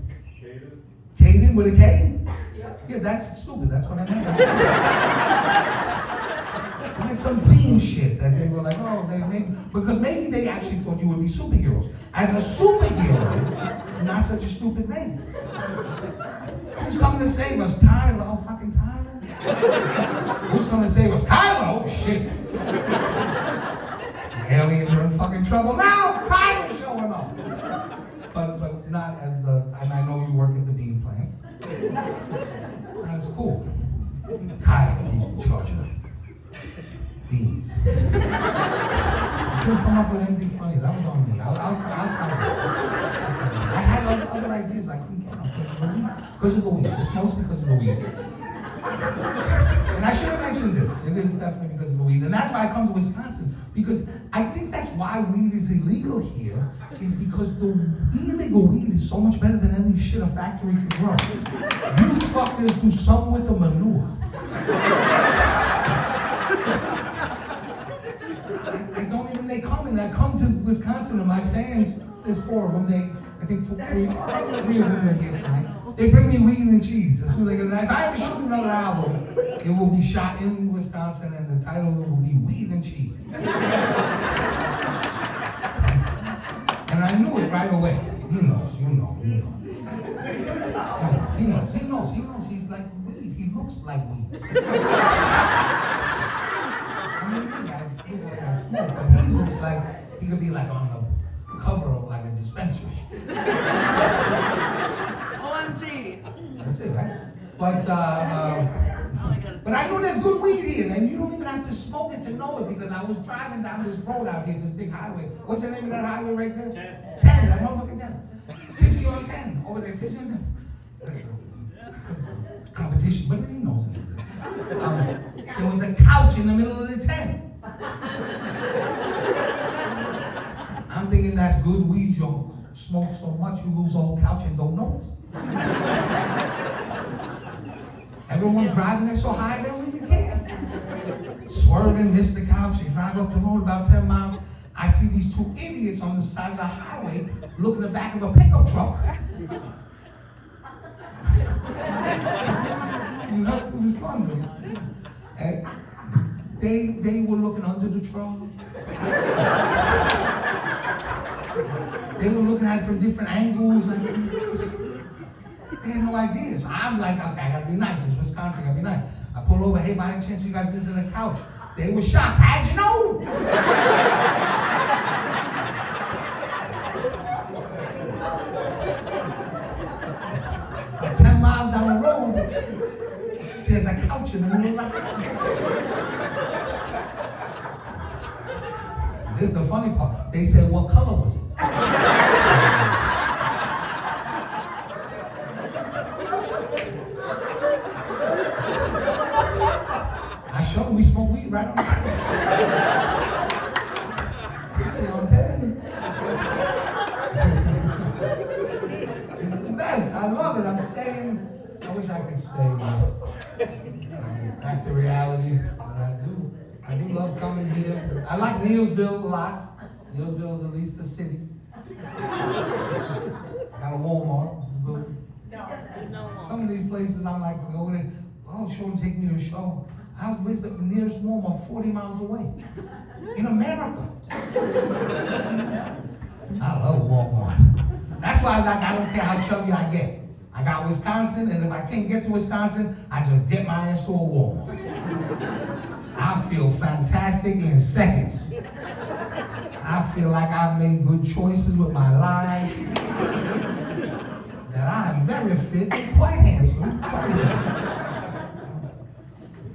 Caden with a K? Yeah, that's stupid. That's what I meant. Like some theme shit that they were like, oh, because maybe they actually thought you would be superheroes. As a superhero, not such a stupid name. Who's coming to save us? Tyler. Oh, fucking Tyler. Who's coming to save us? Kylo. Oh, shit. The aliens are in fucking trouble now. Kylo's showing up. But not as and I know you work at the bean plant. That's cool. Kylo, he's in charge of beans. You couldn't come up with anything funny. That was on me. I'll try. Because of the weed. It's mostly because of the weed. And I should have mentioned this. It is definitely because of the weed. And that's why I come to Wisconsin. Because I think that's why weed is illegal here, is because the illegal weed is so much better than any shit a factory can grow. You fuckers do something with the manure. I don't even, they come and I come to Wisconsin and my fans, there's 4 of them, I think 3 of them are here tonight. They bring me weed and cheese as soon as they get it. If I ever shoot another album, it will be shot in Wisconsin and the title will be Weed and Cheese. And I knew it right away. He knows. He's like weed. He looks like weed. I mean, me, I look like I smoke, but he looks like he could be like on the cover of like a dispensary. OMG. That's it, right? But I know there's good weed here, and you don't even have to smoke it to know it, because I was driving down this road out here, this big highway. What's the name of that highway right there? 10, that motherfucking 10. Tipsy on 10, over there, Tipsy on 10. That's a competition, but he knows it exists. There was a couch in the middle of the 10. I'm thinking that's good weed, you smoke so much you lose the whole couch and don't notice. Everyone driving it so high, they don't even care. Swerving, miss the couch, they drive up the road about 10 miles. I see these 2 idiots on the side of the highway looking at the back of a pickup truck. You know, it was fun. And they were looking under the truck. They were looking at it from different angles. Like, they had no idea. So I'm like, okay, I gotta be nice. It's Wisconsin, I gotta be nice. I pull over, hey, by any chance you guys been to the couch? They were shocked. How'd you know? About 10 miles down the road, there's a couch in the middle of the highway. This is the funny part. They said, what color was it? I showed them we smoke weed right on the highway. Tipsy on 10. It's the best. I love it. I'm staying. I wish I could stay. Back to reality. But I do love coming here. I like Neilsville a lot. Neilsville is at least a city. Got a Walmart. Some of these places I'm like, go there. Oh, sure, take me to a show. I was with the nearest Walmart 40 miles away. In America. I love Walmart. That's why I don't care how chubby I get. I got Wisconsin, and if I can't get to Wisconsin, I just get my ass to a Walmart. I feel fantastic in seconds. I feel like I've made good choices with my life. That I am very fit and quite handsome.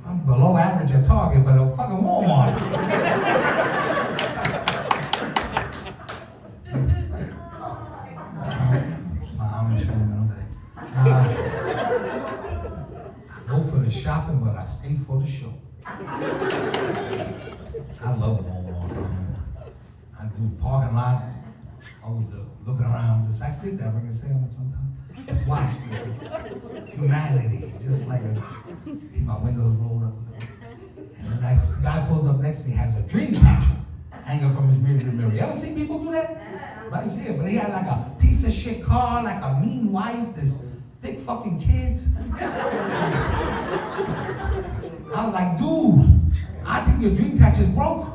I'm below average at Target, but a fucking Walmart. I go for the shopping, but I stay for the show. I love Walmart. I do parking lot. Always looking around. Just I sit there, I can say them sometimes. Just watch this humanity, just like keep my windows rolled up. And the nice guy pulls up next to me, has a dream catcher hanging from his rearview mirror. You ever see people do that? Right here, but he had like a piece of shit car, like a mean wife, this thick fucking kids. I was like, dude, I think your dream catcher's broke.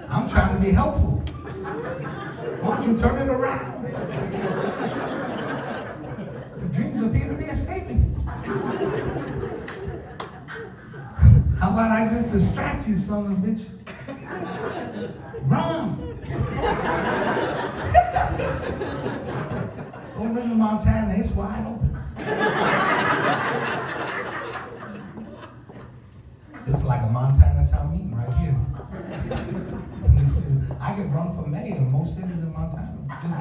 I'm trying to be helpful. Why don't you turn it around? The dreams appear to be escaping. How about I just distract you, son of a bitch? Run! Go live in Montana, it's wide open. It's like a Montana town meeting right here. I could run for mayor in most cities in Montana. Just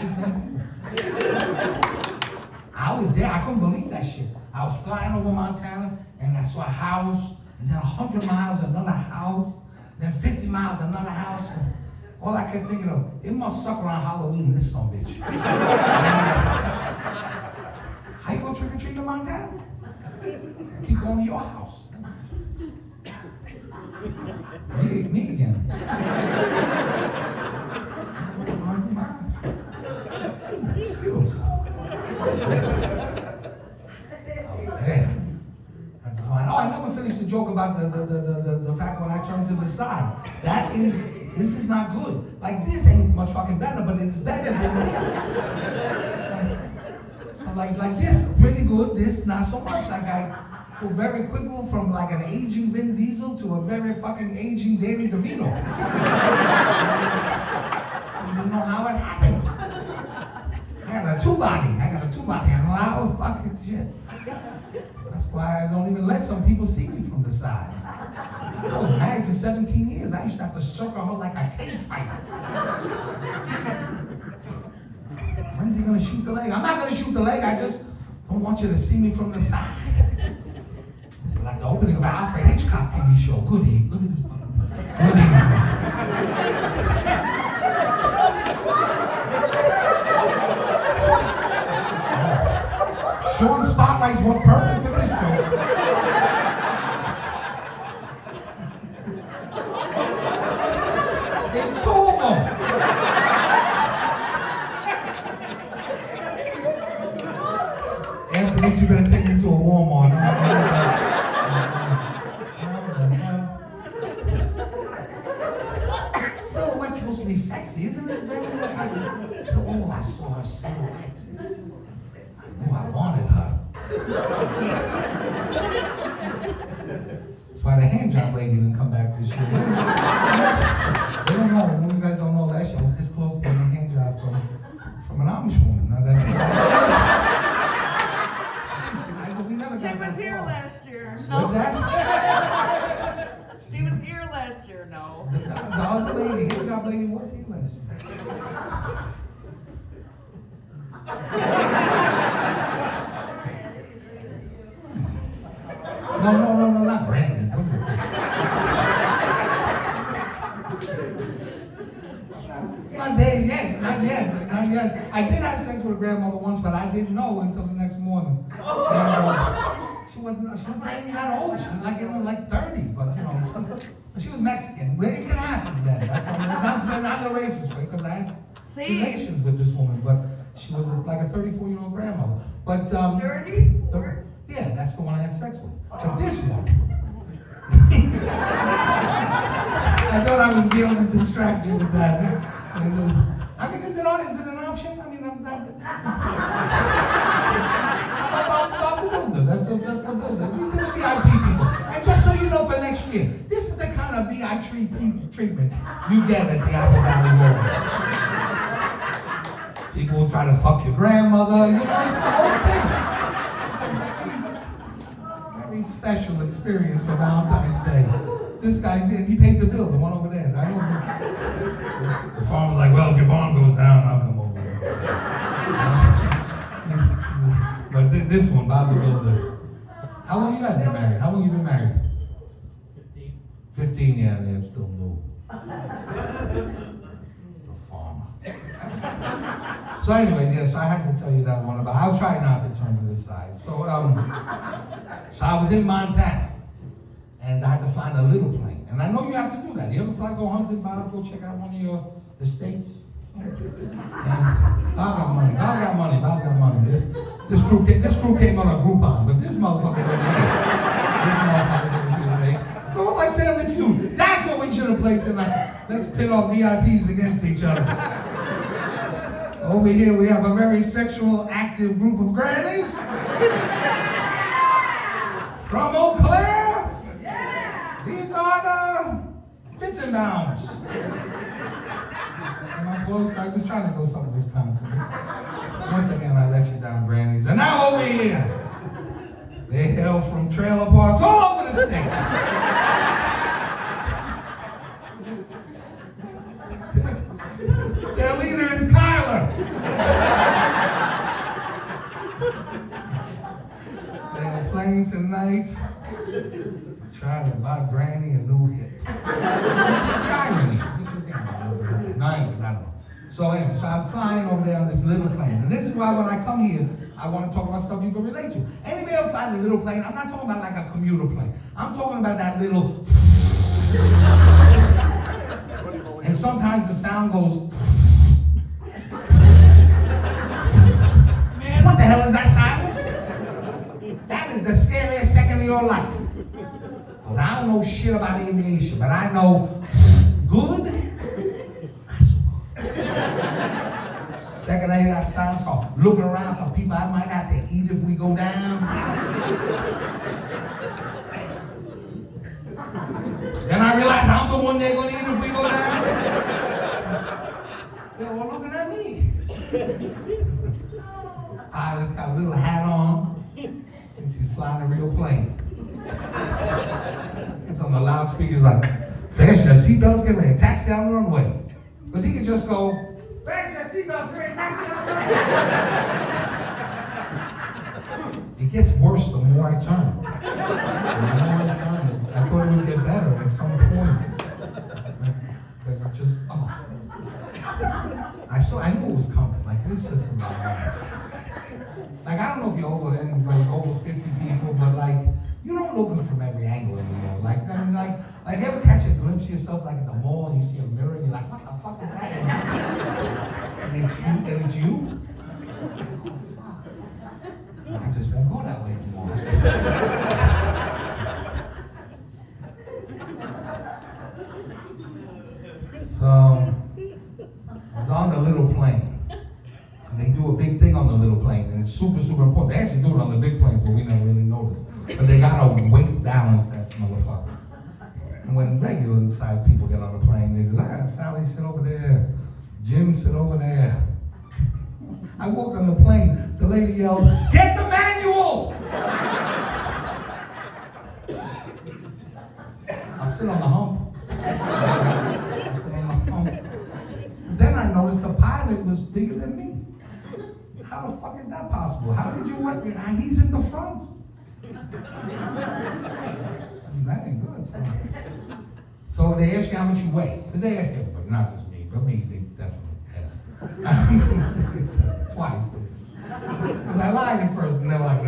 I was there. I couldn't believe that shit. I was flying over Montana, and I saw a house, and then 100 miles, another house, then 50 miles, another house. And all I kept thinking of, it must suck around Halloween, this son of a bitch. How you gonna trick-or-treat in Montana? Keep going to your house. Me again. Skills. Oh, man. Oh, I never finished the joke about the fact when I turned to the side. This is not good. Like, this ain't much fucking better, but it is better than this. So like this, pretty good. This, not so much. Like, I go very quickly from like an aging Vin Diesel to a very fucking aging Danny DeVito. You know how it happens. I got a two-body. I don't know how fucking shit. That's why I don't even let some people see me from the side. I was married for 17 years. I used to have to circle her like a cage fighter. When's he gonna shoot the leg? I'm not gonna shoot the leg. I just don't want you to see me from the side. It's like the opening of an Alfred Hitchcock TV show. Goody. Look at this fucking Goody. Sean spotlights work perfect for this joke. There's two of them. Anthony, you better take me to a Walmart. Silhouette's supposed to be sexy, isn't it? So, I saw her silhouette. I wanted her. That's why the hand job lady didn't come back this year. They don't know. You guys don't know, last year I was this close to getting a hand job from an Amish woman. Now that we never She got was that here far. last year. What's that? She was here last year, no. The other lady, hand job lady was here last year. No, not Brandy. Not yet. I did have sex with a grandmother once, but I didn't know until the next morning. And, she wasn't even that old. She was like in her 30s, but she was Mexican. Well, it can happen then. That's why I'm saying not in a racist way, because I had relations with this woman, but she was like a 34-year-old grandmother. But 30? yeah, that's the one I had sex with. But this one, I thought I would be able to distract you with that. I mean, is it an option? I mean, I'm the builder. That's the builder. These are the VIP people. And just so you know for next year, this is the kind of VIP treatment you get at the Apple Valley Mall. People will try to fuck your grandmother. It's the whole thing. It's a very special experience for Valentine's Day. This guy did. He paid the bill, the one over there. I know. The farmer's like, well, if your barn goes down, I'll come over there. But this one, Bob the Builder. How long you guys been married? How long you been married? 15, yeah, it's still new. The farmer. So anyways, yeah, so I had to tell you that one about, I'll try not to turn to this side. So I was in Montana, and I had to find a little plane. And I know you have to do that. You ever fly, go hunting, Bob, go check out one of your estates? Bob got money. This crew came on a Groupon, but this motherfucker's over here. So it was like Family Feud. That's what we should have played tonight. Let's pit our VIPs against each other. Over here we have a very sexual, active group of grannies. From Eau Claire. These are the Fits and Bounds. Am I close? I was trying to go something Wisconsin. Once again, I let you down, grannies. And now over here, they hail from trailer parks all over the state. They're playing tonight. Trying to buy Granny a new hip. Which is the irony. No, anyways, I don't know. So anyway, so I'm flying over there on this little plane. And this is why when I come here, I want to talk about stuff you can relate to. Anybody else fly a little plane? I'm not talking about like a commuter plane. I'm talking about that little... And sometimes the sound goes... What the hell is that silence? That is the scariest second of your life. Because I don't know shit about aviation, but I know good. Second I hear that sound, start looking around for people I might have to eat if we go down. Then I realize I'm the one they're gonna eat if we go down. They're all looking at me. Pilot's got a little hat on, thinks he's flying a real plane. It's on the loudspeakers like, fasten your seatbelts, get ready, taxi down the runway. Because he could just go, fasten your seatbelts, get ready, taxi down the runway. It gets worse the more I turn. The more I turn, I thought it would get better at some point. But it just, oh. I knew it was coming. Like, it's just like, I don't know if you're over 50 people, but like, you don't look good from every angle anymore. Like, I mean, like you ever catch a glimpse of yourself like at the mall and you see a mirror and you're like, what the fuck is that? And it's you? Oh, fuck. I just won't go that way anymore. So, I was on the little plane. And they do a big thing on the little plane, and it's super, super important. They actually do it on the big planes, but we never really noticed. But they gotta weight balance that motherfucker. And when regular sized people get on the plane, they go, Sally, sit over there. Jim, sit over there. I walked on the plane, the lady yelled, get the manual! I'll sit on the hump. Then I noticed the pilot was bigger than me. How the fuck is that possible? How did you work? He's in the front. That ain't good. So they ask you how much you weigh. Because they ask everybody, not just me, but me, they definitely ask. Twice. Because I lied at first, and they were like,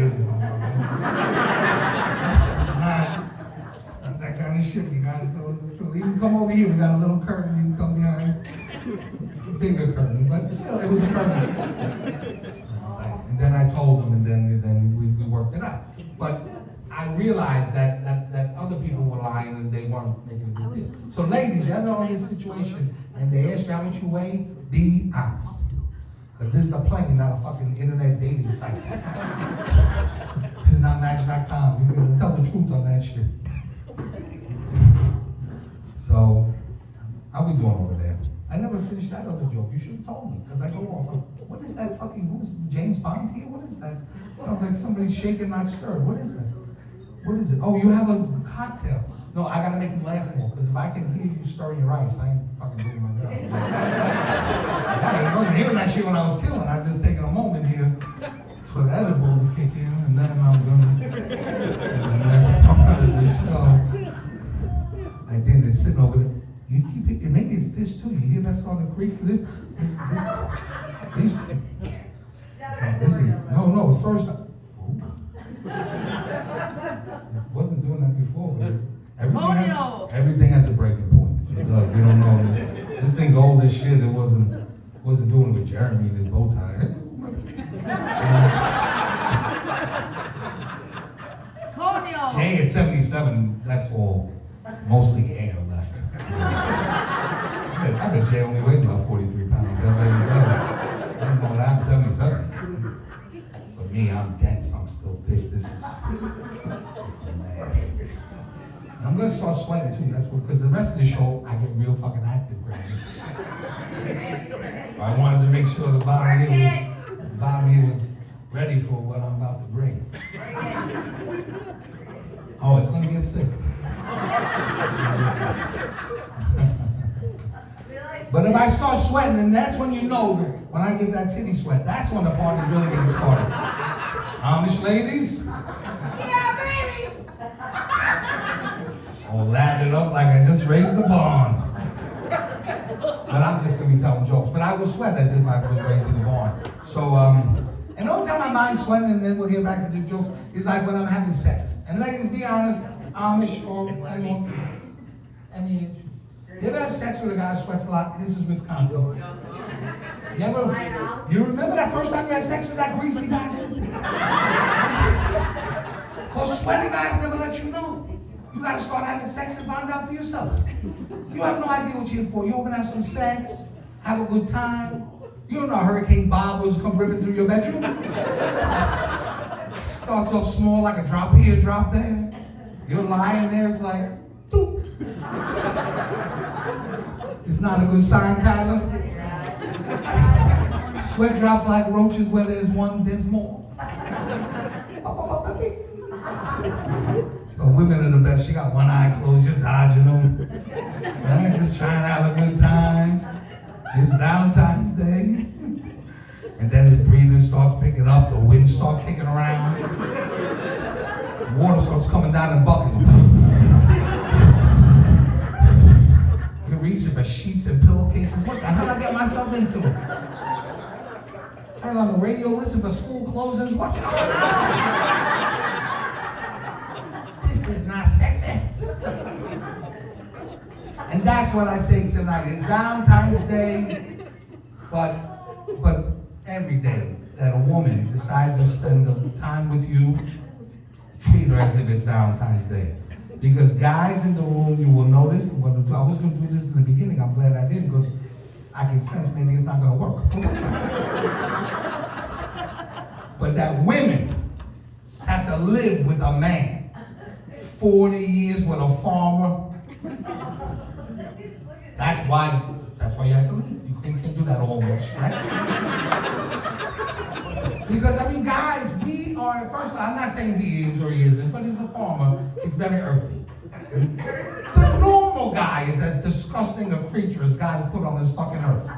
that kind of shit, you gotta tell us the truth. You can come over here, we got a little curtain, you can come behind. Bigger curtain, but still, it was a curtain. And then I told them, and then we worked it out. But I realized that other people were lying and they weren't making a big deal. So ladies, you ever in this situation and they ask you how much you weigh, be honest. Because this is the plane, not a fucking internet dating site. It's not Match.com. You can tell the truth on that shit. So, how we doing over there? I never finished that other joke. You should have told me, because I go off. What is that fucking, who's James Bond here? What is that? Sounds like somebody shaking my skirt. What is that? What is it? Oh, you have a cocktail. No, I gotta make you laugh more, because if I can hear you stirring your ice, I ain't fucking doing my job. I wasn't hearing that shit when I was killing. I just taking a moment here for the edible to kick in, and then I'm gonna do the next part of the show. I did, it's sitting over there. You keep it, and maybe it's this too. You hear that song, the creek? This is, no, first, it wasn't doing that before, but everything has a breaking point. It does. We don't know this thing's old as shit. It wasn't doing it with Jeremy and his bow tie. Jay at 77, that's all mostly air left. I bet Jay only weighs about 43 pounds. I don't know that I'm 77. But me, I'm dense, I'm still thick. This is mad. I'm gonna start sweating too, that's what, because the rest of the show, I get real fucking active, Grammys. I wanted to make sure the bottom here was ready for what I'm about to bring. Oh, it's gonna get sick. But But if I start sweating, and that's when you know, when I get that titty sweat, that's when the party's really getting started. Amish ladies? Yeah, baby. Oh, laugh it up like I just raised the barn. But I'm just gonna be telling jokes. But I will sweat as if I was raising the barn. So, and the only time my mind's sweating, and then we'll get back into jokes, is like when I'm having sex. And ladies, be honest, Amish or anyone, any age. You ever have sex with a guy who sweats a lot? This is Wisconsin. You remember that first time you had sex with that greasy bastard? Because sweaty guys never let you know. You gotta start having sex and find out for yourself. You have no idea what you're in for. You're gonna have some sex, have a good time. You don't know Hurricane Bob was come ripping through your bedroom. Starts off small like a drop here, drop there. You're lying there, it's like, doop. It's not a good sign, Kyla. Sweat drops like roaches where there's one, there's more. But women are the best. She got one eye closed, you're dodging them. Right? Just trying to have a good time. It's Valentine's Day. And then his breathing starts picking up, the wind starts kicking around. Water starts coming down in buckets. You're reaching for sheets and pillowcases. What the hell I get myself into? Turn on the radio, listen for school closings. What's going on? This is not sexy. And that's what I say tonight. It's Valentine's Day, but every day that a woman decides to spend the time with you, treat her as if it's Valentine's Day. Because guys in the room, you will notice, I was going to do this in the beginning, I'm glad I did, because I can sense maybe it's not going to work. But that women have to live with a man 40 years with a farmer. That's why you have to leave. You can't do that all one stretch. Because, I mean, guys, we are, first of all, I'm not saying he is or he isn't, but as a farmer, it's very earthy. The normal guy is as disgusting a creature as God has put on this fucking earth.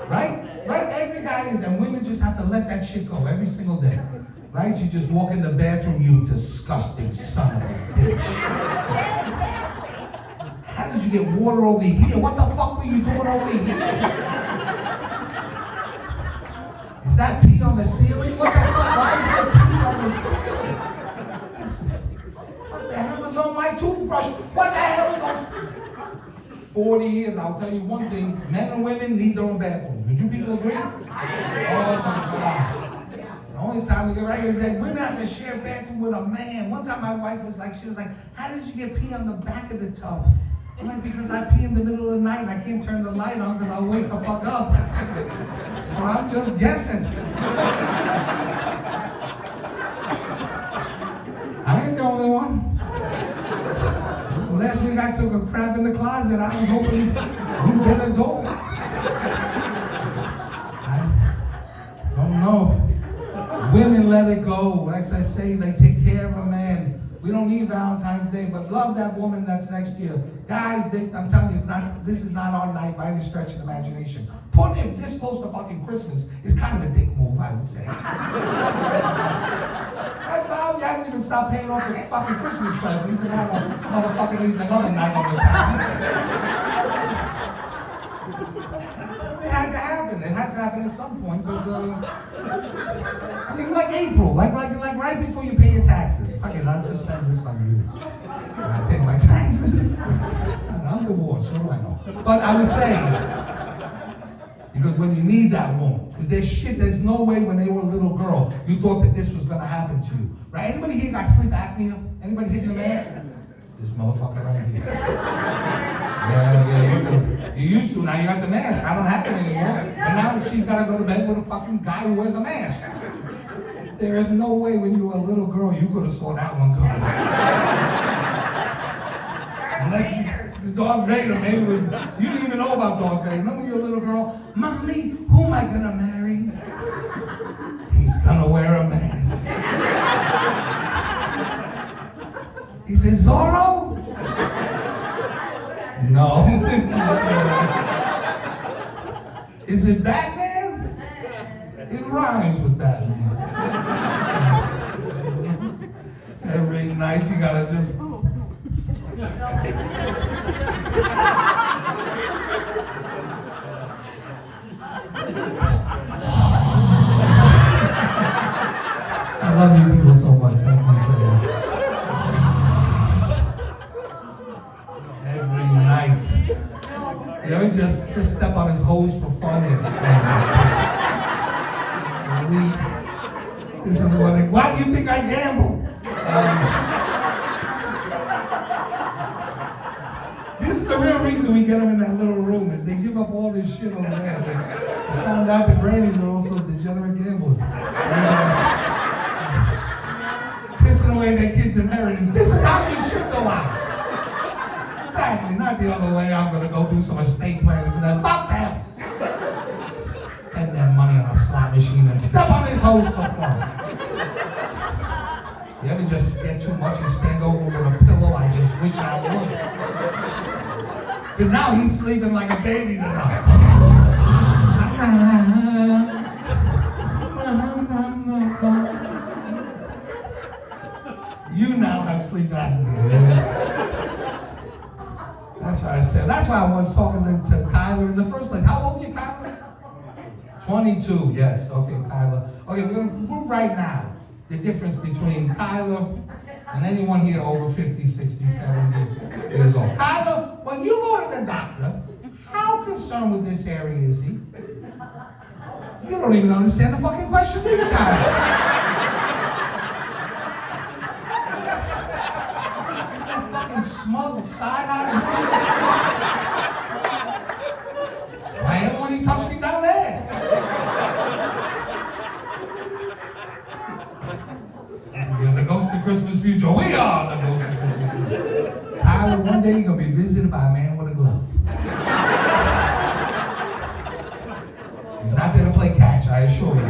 Right? Right? Every guy is, and women just have to let that shit go every single day. Right? You just walk in the bathroom, you disgusting son of a bitch. How did you get water over here? What the fuck were you doing over here? Is that pee on the ceiling? What the fuck? Why is there pee on the ceiling? What the hell is on my toothbrush? What the hell is on? 40 years, I'll tell you one thing, men and women need their own bathrooms. Would you people agree? Oh my God. The only time we get right here is that women have to share a bathroom with a man. One time my wife was like, how did you get pee on the back of the tub? I'm like, because I pee in the middle of the night and I can't turn the light on because I'll wake the fuck up. So I'm just guessing. I ain't the only one. Last week I took a crap in the closet. I was hoping you'd get a door. I don't know. Women let it go. Like I say, they take care of a man. We don't need Valentine's Day, but love that woman that's next to you. Guys, I'm telling you, this is not our night by any stretch of imagination. Put him this close to fucking Christmas is kind of a dick move, I would say. Right, Bob? You haven't even stopped paying off the fucking Christmas presents, and now motherfucker needs another night on the town. It had to happen. It has to happen at some point, but I mean, like April, like right before you pay your taxes. Fuck it, I'll just spend this on you. I pay my taxes. I'm divorced, what do I know? But I was saying, because when you need that woman, because there's no way when they were a little girl, you thought that this was gonna happen to you. Right? Anybody here got sleep apnea? Anybody hitting the mask? This motherfucker right here. Yeah, you used to, now you got the mask. I don't have it anymore. And now she's gotta go to bed with a fucking guy who wears a mask. There is no way when you were a little girl you could have saw that one coming. Unless Darth Vader maybe was, you didn't even know about Darth Vader. Remember when you were a little girl? Mommy, who am I gonna marry? He's gonna wear a mask. He says, Zorro? No. Is it Batman? It rhymes with Batman. Every night you gotta just. I love you people so much. Thank you so much. Every night. You know, just step on his hose for fun. This is what why do you think I gamble? This is the real reason we get them in that little room, is they give up all this shit over there. They found out the grannies are also degenerate gamblers. Pissing away their kids' inheritance. This is how this shit go out. Exactly, not the other way. I'm gonna go do some estate planning for them. Fuck them! Spend their money on a slot machine and step on his hose for fun. You ever just get too much and stand over with a pillow? I just wish I would. Because now he's sleeping like a baby tonight. You now have sleep apnea. That's what I said. That's why I was talking to Kyler in the first place. How old are you, Kyler? 22, yes. Okay, Kyler. Okay, we're going to prove right now the difference between Kyler and anyone here over 50, 60, 70 years old. Kyler, when you go to the doctor, how concerned with this area is he? You don't even understand the fucking question, do you, Kyler? That fucking smug side-eye. Why everyone he touched me down there? You're the ghost of Christmas future. We are the ghost of Christmas future. Tyler, one day you're gonna be visited by a man with a glove. He's not there to play catch, I assure you.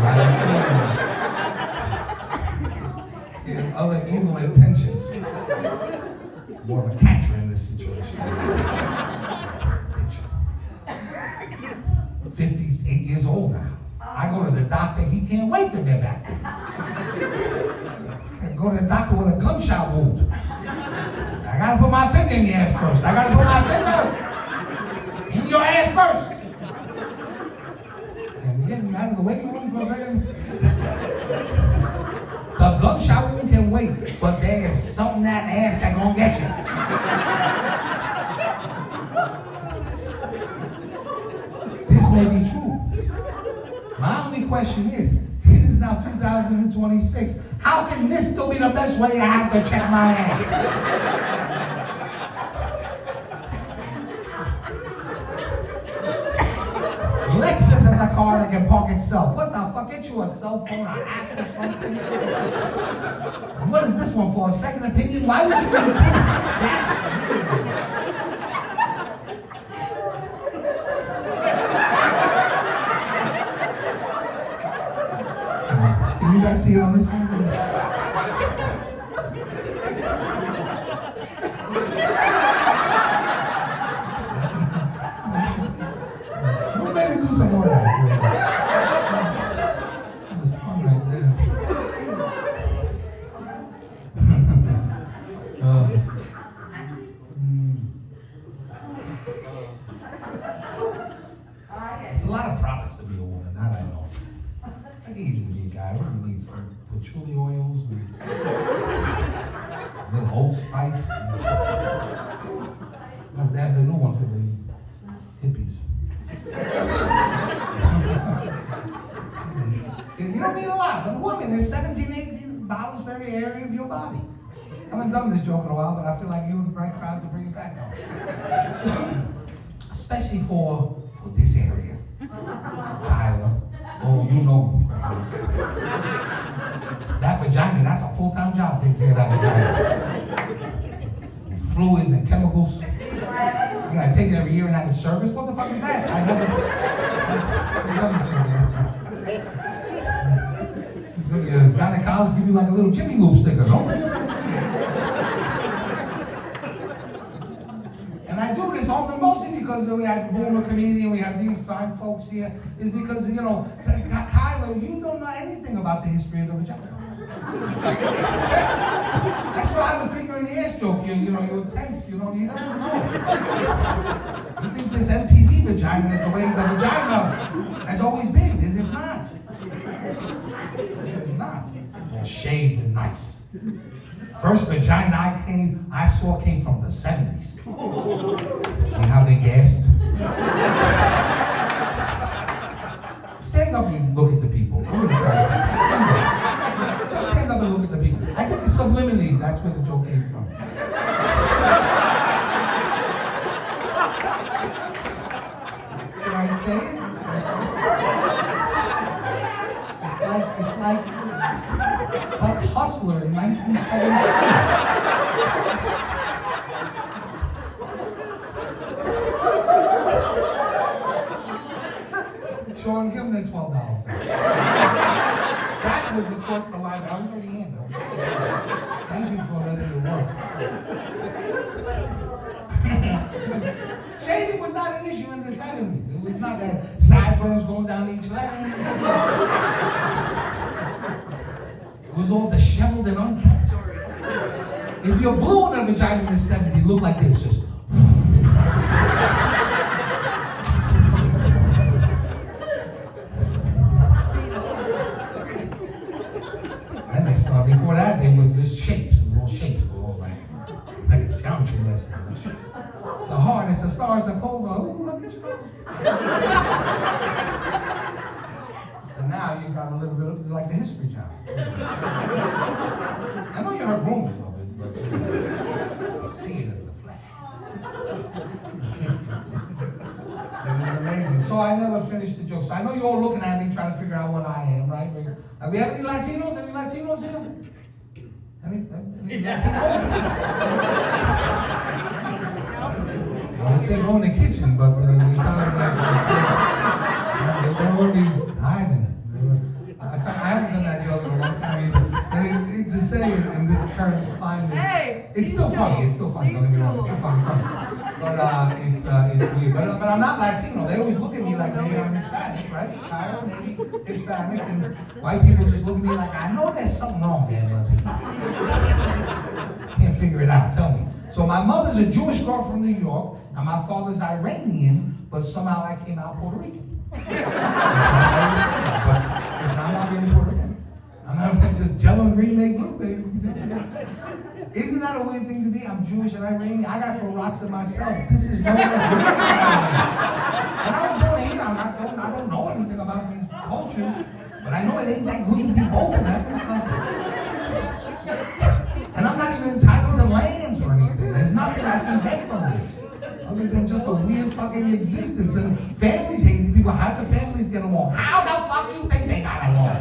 He has other evil intentions. More of a catcher in this situation. 58 years old now. I go to the doctor, he can't wait to get back. I go to the doctor with a gunshot wound. I gotta put my finger in your ass first. I gotta put my finger in your ass first. And we get out of the waiting room for a second. The gunshot wound can wait, but there is something in that ass that gonna get you. This may be true. My only question is, it is now 2026. How can this still be the best way I have to check my ass? Lexus has a car that can park itself. What the fuck? Get you a cell phone, an app or something? What is this one for? A second opinion? Why would you do two? That's Can you guys see it on this one? Well, maybe do some more of that. That was fun right there. There's a lot of products to be a woman, that I know. I think he's gonna be a guy. What do you need? Some patchouli oils and a little Old Spice. They have the new one for the hippies. You don't need a lot, but a woman is 17, 18 bottles for every area of your body. I haven't done this joke in a while, but I feel like you're the right crowd to bring it back now. Especially for this area. Tyler. Oh, you know. That vagina, that's a full-time job taking care of that vagina. Fluids and chemicals. You gotta take it every year and have a service? What the fuck is that? I never your gynecologist give you like a little Jiffy Lube sticker, no? And I do this all mostly because we have Boomer comedian, we have these fine folks here, is because, you know, Kylo, you don't know anything about the history of the vagina. I still have a finger in the ass joke. You know, you're tense, you know, he doesn't know. You think this MTV vagina is the way the vagina has always been. It is not. It is not. It's shaved and nice. First vagina I saw came from the 70s. See how they gasped? Stand up and look at the people. I'm gonna try something. Just stand up and look at the people. I think it's subliminally, that's where the joke came from. Can I say it? It's like Hustler in 1970. Sean, give him the $12. That was across the line, but I was already in. Thank you for letting it work. Shaving was not an issue in the 70s. It was not that sideburns going down each leg. It was all disheveled and unkempt. If you're blue in a vagina in the 70s, it looked like this, just. Then they started, before that, they were just shapes, little shapes, were all like a geometry lesson. It's a heart, it's a star, it's a pole. Oh, look at you. So now you've got a little bit of, like the History Channel. I know you heard rumors of it, but you see it in the flesh. It was amazing. So I never finished the joke. So I know you're all looking at me trying to figure out what I am, right? We have any Latinos? Any Latinos here? Any Latinos? I would say go in the kitchen, but we kind of like, they're already hiding. I haven't done that joke in a long time either. And to say it in this current climate, Hey, it's still funny. It's still funny. Don't get me wrong. It's still funny. But it's weird. But I'm not Latino. They always look at me like maybe I'm Hispanic, right? Kyle, maybe Hispanic, and white people just look at me like, I know there's something wrong there, but I can't figure it out. Tell me. So my mother's a Jewish girl from New York, and my father's Iranian, but somehow I came out Puerto Rican. But I'm not really Puerto Rican. I'm not just jello and green make blue, baby. Isn't that a weird thing to be? I'm Jewish and Iranian. I got to throw rocks at myself. This is no way. When I was born here, I don't know anything about these cultures, but I know it ain't that good to be both of them. And I'm not even entitled to lands or anything. There's nothing I can get from this, other than just a weird fucking existence. And families hate these people. How do families get along? How the fuck do you think they got along?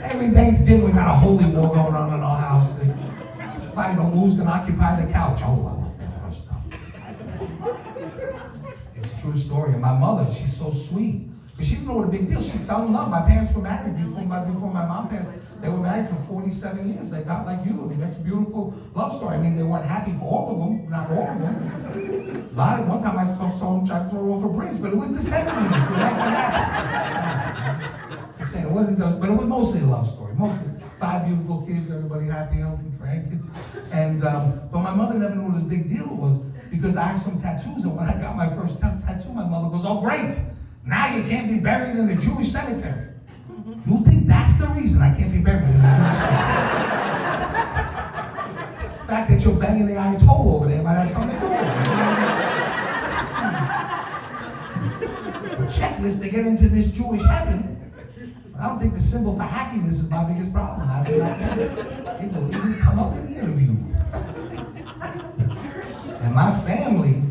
Every Thanksgiving we got a holy war going on in our house. They fight over who's gonna occupy the couch. Oh, I want that first stuff. It's a true story. And my mother, she's so sweet. Because she didn't know what a big deal. She fell in love. My parents were married before my mom passed. They were married for 47 years. They got like you. I mean, that's a beautiful love story. I mean, they weren't happy for all of them, not all of them. One time I saw someone try to throw her off a bridge, but it was the 70s. We're not gonna happen. Just saying, it wasn't, but it was mostly a love story. Mostly 5 beautiful kids, everybody happy, healthy, grandkids. And but my mother never knew what a big deal was because I have some tattoos. And when I got my first tattoo, my mother goes, "Oh, great! Now you can't be buried in a Jewish cemetery." You think that's the reason I can't be buried in a Jewish cemetery? The fact that you're banging the Ayatollah over there might have something to do with it. The checklist to get into this Jewish heaven. I don't think the symbol for happiness is my biggest problem. I mean, it will even come up in the interview. And my family,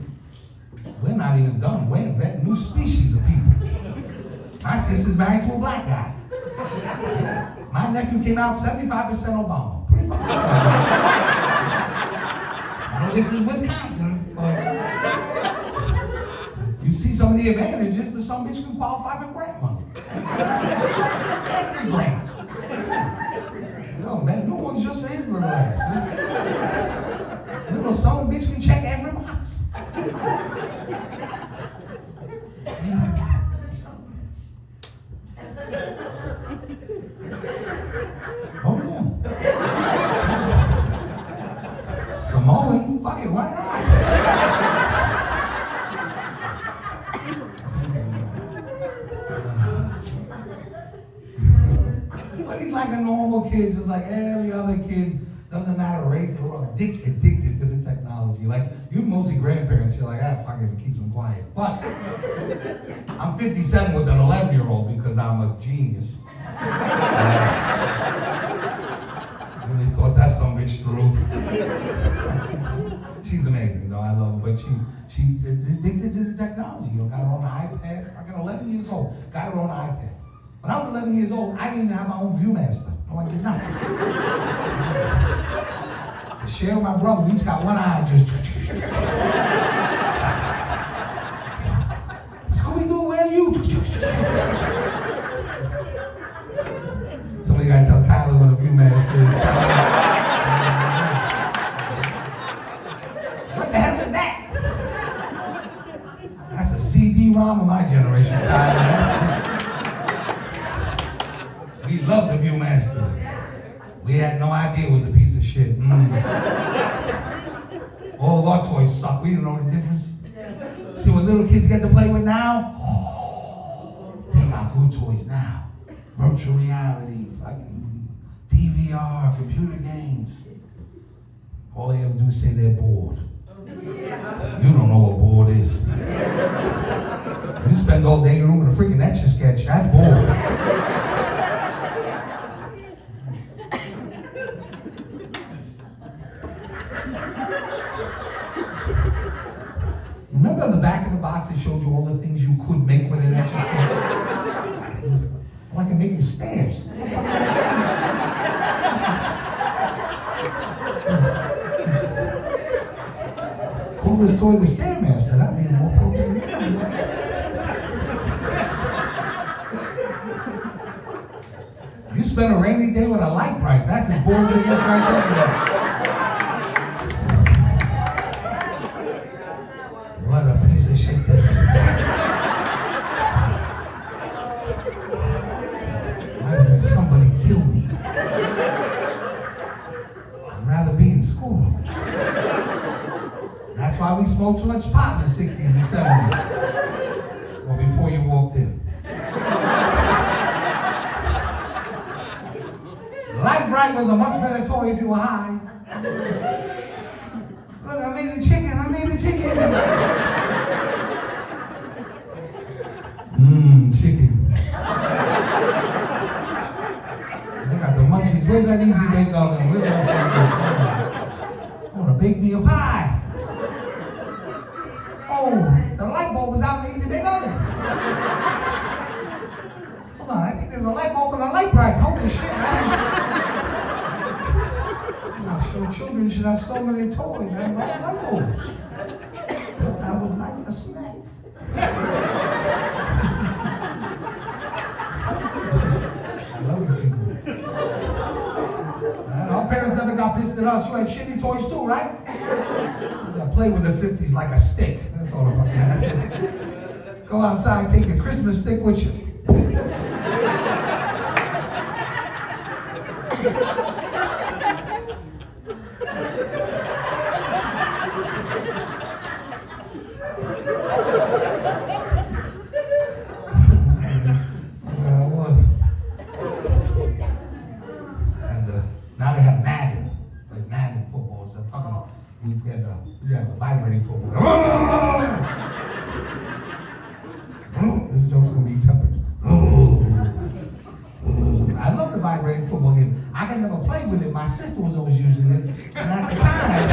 we're not even done. We're inventing new species of people. My sister's married to a black guy. My nephew came out 75% Obama. Pretty fucking good. I know this is Wisconsin, but you see some of the advantages that some bitch can qualify for grant money. Every grant. No, man, new one's just for his little ass. Little son bitch can check every box. Oh yeah. Samoan, fuck it, why not? But he's like a normal kid, just like every other kid. Doesn't matter race, they're all addicted to the technology. Like, you mostly grandparents, you're like, fuck it, keep them quiet. But I'm 57 with an 11-year-old because I'm a genius. I really thought that some bitch through. She's amazing, though. I love her, but she's addicted to the technology. You know, got her on the iPad. Fucking 11 years old, got her on the iPad. When I was 11 years old, I didn't even have my own Viewmaster. No, I did not. To share with my brother, we each got one eye just. Scooby-Doo, where are you? Somebody gotta tell Kyler what a Viewmaster is. What the hell is that? That's a CD-ROM of my generation, Kyler. We loved the Viewmaster. We had no idea it was a piece of shit. All of our toys suck. We didn't know the difference. See what little kids get to play with now? Oh, they got good toys now. Virtual reality, fucking DVR, computer games. All they ever do is say they're bored. You don't know what bored is. You spend all day in the room with a freaking Etch-a-Sketch. That's bored. Remember on the back of the box it showed you all the things you could make with an Etch-a-Sketch? I can make it stairs. Coolest toy, the Stairmaster. That'd be more appropriate. You spend a rainy day with a light bright. That's as boring as it gets right there. What a piece of shit this is. Why doesn't somebody kill me? I'd rather be in school. That's why we smoked so much pot in the 60s and 70s. Well, before you walked in. Light bright was a much better toy if you were high. Look, I made a chicken. Chicken. They got the munchies. Where's that easy bake oven? Where's that? I want to bake me a pie. Oh, the light bulb was out in the easy bake oven. Hold on, I think there's a light bulb and a light bright. Holy shit. Children should have so many toys and light bulbs. But I would like a snack. I love you people. And our parents never got pissed at us. You had shitty toys too, right? I play with the 50s like a stick. That's all the fuck I had. Go outside, take your Christmas stick with you. Now they have Madden, like Madden football. It's a fucking, we have a vibrating football. This joke's gonna be tempered. I love the vibrating football game. I could never play with it. My sister was always using it, and at the time,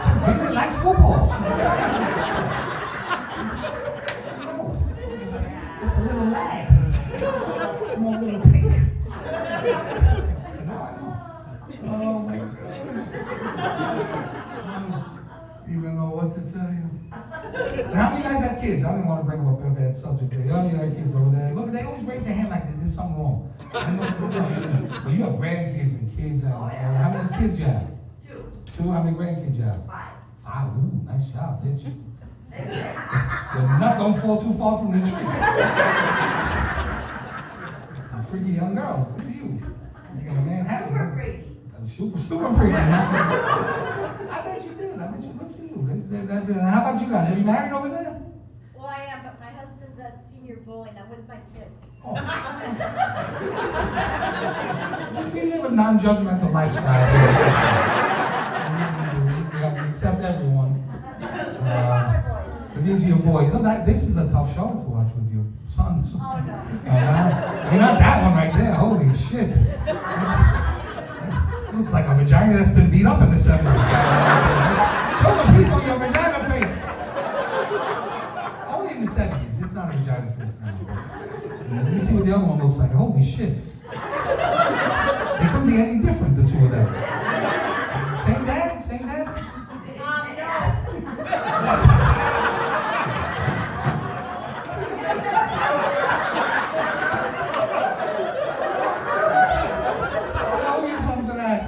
she really likes football. Small little tick. Now I know. Oh my God. Even know what to tell you. And how many of you guys have kids? I didn't want to bring up that subject there. How many of you have kids over there? Look, they always raise their hand like they did something wrong. But you have grandkids and kids. And, how many kids you have? 2. 2, how many grandkids you have? 5. 5, ooh, nice job, bitch. The nut don't fall too far from the tree. Some freaky young girls, good for you. You got a Manhattan. Super freaky. Super freaky. I bet you did, good for you. How about you guys, are you married over there? Well, I am, but my husband's at senior bowling. I'm with my kids. Oh. We live a non-judgmental lifestyle here. We accept everyone. My boys. But these are your boys. So this is a tough show to watch with your sons. Oh, no. You're not that one right there. Holy shit. Looks like a vagina that's been beat up in the 70s. Show the people your vagina face. Only in the 70s. It's not a vagina face now. Let me see what the other one looks like. Holy shit. They couldn't be any different, the two of them. Same dad? Same dad? No. Show you some for that.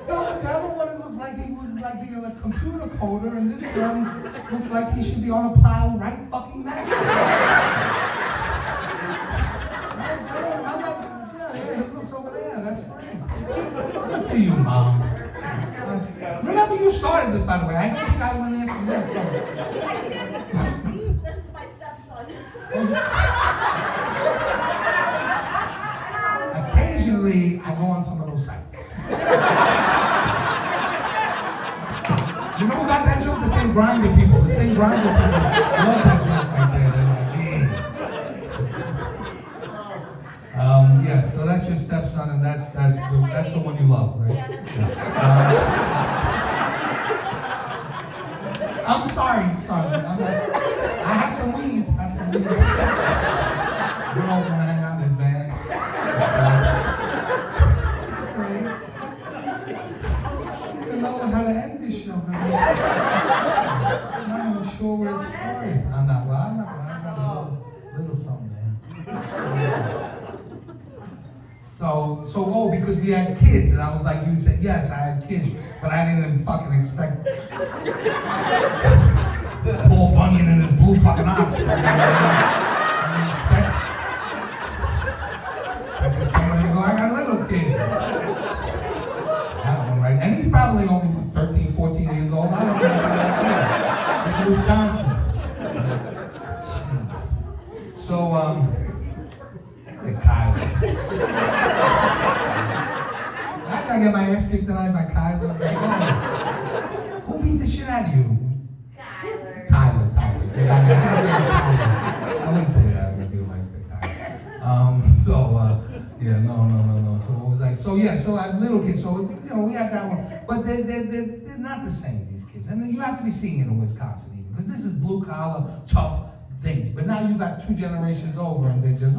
No, the other one, it looks like he would like be a computer coder, and this one looks like he should be on a plow right fucking now. He looks over there. That's great. Good for you, Mom. Remember, you started this, by the way. I don't think I went after you. I did. This is my stepson. Occasionally, I go on some of those sites. You know who got that joke? The same Grindr people. The same Grindr people love that joke right there. They're like, yeah. Yes, so that's your stepson, and that's the one you love, right? Yeah, that's Yes. I'm sorry, son. I have some weed. We're all gonna hang out in this van. I don't even know how to end this show. I'm not sure where it's starting. I'm not a little something there. So, because we had kids, and I was like, you said, yes, I had kids, but I didn't fucking expect Paul Bunyan and his blue fucking ox. I didn't expected somebody to go, I got a little kid. That one, right? And he's probably only, 13, 14 years old. I don't know. This is Wisconsin. Jeez. So, hey, Kyler. I gotta get my ass kicked tonight by Kyler. Who beat the shit out of you? Tyler. I wouldn't say that. I would do like that. No. So what was I? So I little kids. So we had that one, but they're not the same. These kids, and you have to be seeing it in Wisconsin even because this is blue collar, tough things. But now you got 2 generations over, and they're just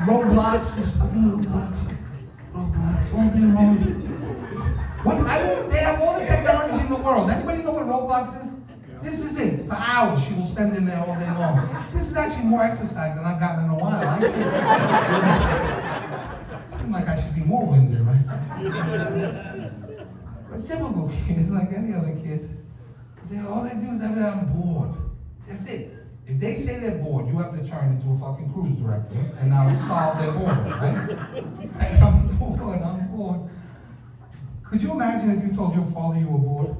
Roblox is fucking Roblox all day long. They have all the technology in the world. Anybody know what Roblox is? This is it. For hours she will spend in there all day long. This is actually more exercise than I've gotten in a while. It seems like I should be more winded, right? But typical kids, like any other kid, all they do is every day, I'm bored. That's it. If they say they're bored, you have to turn into a fucking cruise director and now solve their boredom, right? And I'm bored. Could you imagine if you told your father you were bored?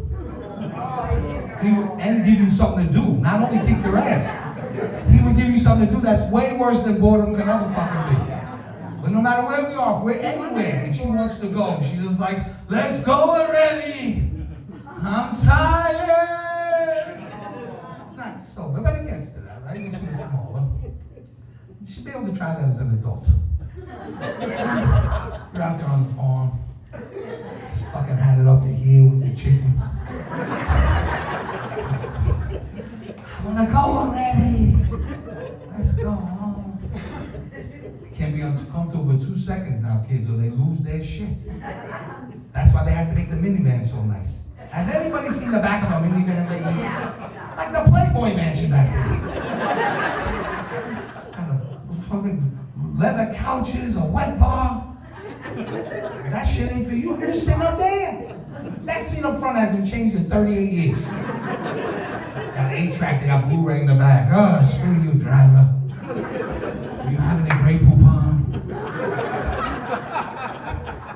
He would, and give you something to do, not only kick your ass. He would give you something to do that's way worse than boredom could ever fucking be. But no matter where we are, if we're anywhere and she wants to go, she's just like, let's go already. I'm tired. Not so, but it gets to that, right? When she was smaller. You should be able to try that as an adult. You're out there on the farm. Just fucking had it up to here with the chickens. I wanna go already. Let's go home. They can't be uncomfortable for 2 seconds now, kids, or they lose their shit. That's why they have to make the minivan so nice. Has anybody seen the back of a minivan lately? Like the Playboy Mansion back there. Got a fucking leather couches, a wet bar. That shit ain't for you. You're sitting up there. That seat up front hasn't changed in 38 years. Got 8-track, they got Blu-ray in the back. Oh, screw you, driver. Are you having a great poupon?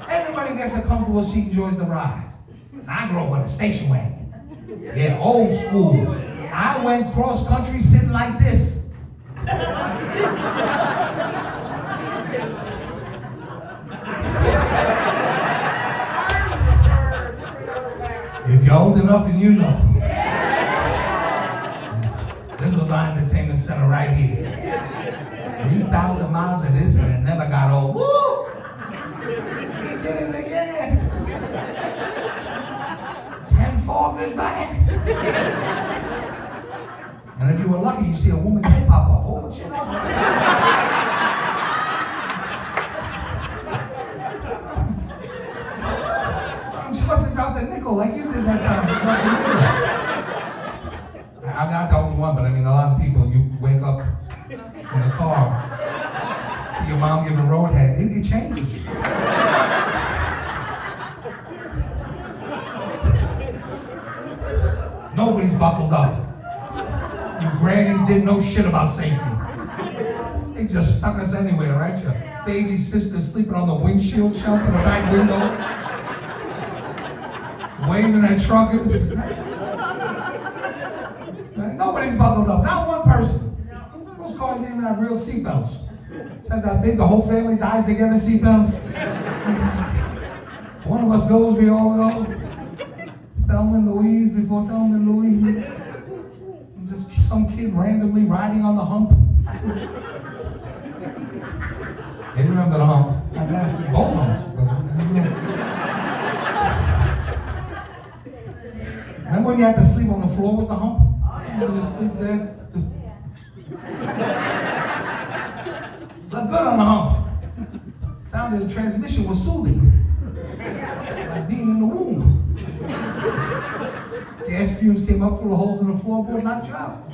Everybody gets a comfortable seat, enjoys the ride. I grew up with a station wagon. Yeah, old school. I went cross country sitting like this. If you're old enough and you know. This was our entertainment center right here. 3,000 miles of this and it never got old. Woo! He did it again. 10-4, good buddy. And if you were lucky, you see a woman's head pop up. Oh, shit. She must have dropped a nickel like you did that time. I'm not the only one, but I mean, a lot of people, you wake up in the car, see your mom giving roadhead, it changes you. Nobody's buckled up. Your grannies didn't know shit about safety. They just stuck us anywhere, right? Your baby sister sleeping on the windshield shelf in the back window, waving at truckers. Nobody's buckled up, not one person. Those cars didn't even have real seatbelts. It's not that big, the whole family dies together, seatbelts. One of us goes, we all go. Thelma and Louise before Thelma and Louise. Just some kid randomly riding on the hump. They remember the hump. Both humps. Remember when you had to sleep on the floor with the hump? You just sleep there. Slept good on the hump. Sound of the transmission was soothing. Like being in the womb. Gas fumes came up through the holes in the floorboard, knocked you out.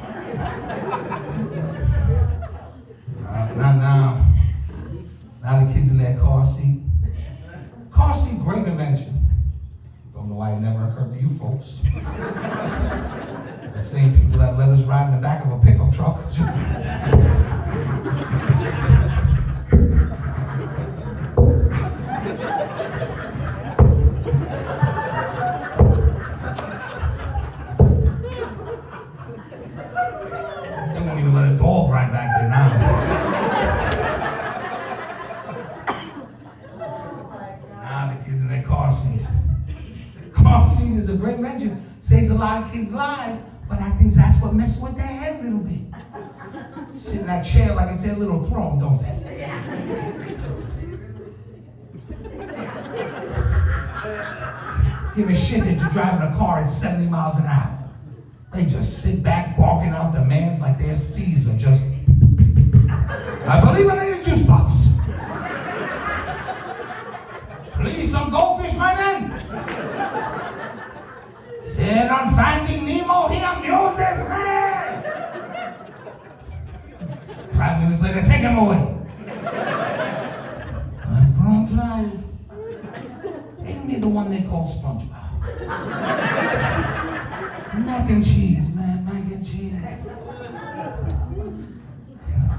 Not now. Now the kids in that car seat. Car seat, great invention. Don't know why it never occurred to you folks. The same people that let us ride in the back of a pickup truck. They won't even let a dog ride back there now. Now the kids in their car seat. Car seat is a great invention. Saves a lot of kids' lives, but I think that's what messes with their head a little bit. Sit in that chair like it's their little throne, don't they? Give a shit that you're driving a car at 70 miles an hour. They just sit back barking out demands like their Caesar just... I believe I need a juice box. Please, some goldfish, my man. Said on Finding Nemo, he amused this man. 5 minutes later, take him away. I've grown tired. Bring me the one they call SpongeBob. Mac and cheese, man, mac and cheese.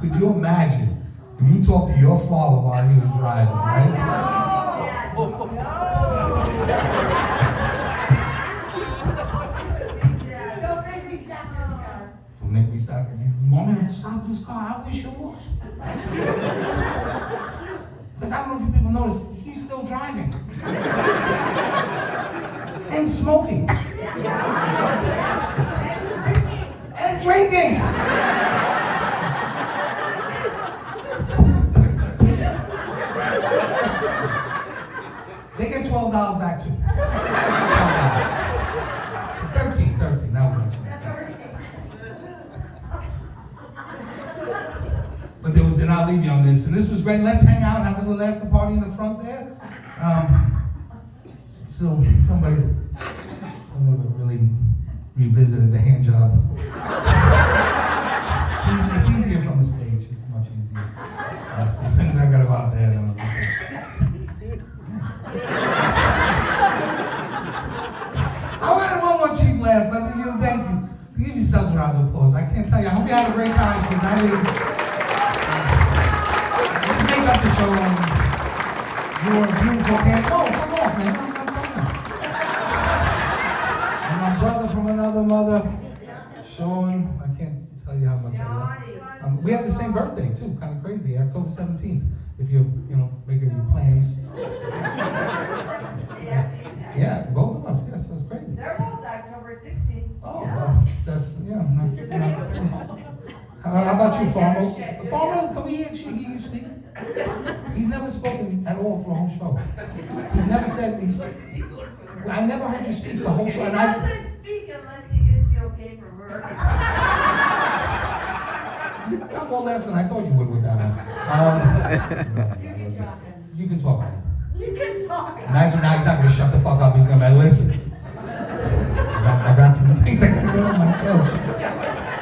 Could you imagine if you talked to your father while he was driving, right? Don't make me stop this car. Don't make me stop it. You want me to stop this car? I wish it was. Because I don't know if you people notice, he's still driving. And smoking. And drinking. They get $12 back too. 13, that was it. But they're not leaving on this, and this was great. Let's hang out, have a little after party in the front there. So somebody never really revisited the hand job. It's easier from the stage. It's much easier. I gotta go out there and round of applause. I can't tell you. I hope you had a great time because I didn't. Let's make up the show. You were a beautiful camp. Oh, fuck off, man. I'm fine. And my brother from another mother, Sean. I can't tell you how much I love. We have the same birthday too. Kind of crazy. October 17th. If you're, making your plans. Yeah, both of us. Yes, that's crazy. They're both October 16th. Oh, well, that's. How about you, Farmer? Farmer, come here and hear you speak. He's never spoken at all through the whole show. He's never said. I never heard you speak the whole show. He doesn't speak unless he gets the okay from her. You got more laughs than I thought you would with that one. You can talk. You can talk. Imagine now he's not gonna shut the fuck up. He's gonna be like, listen. I got some things I gotta get on my couch.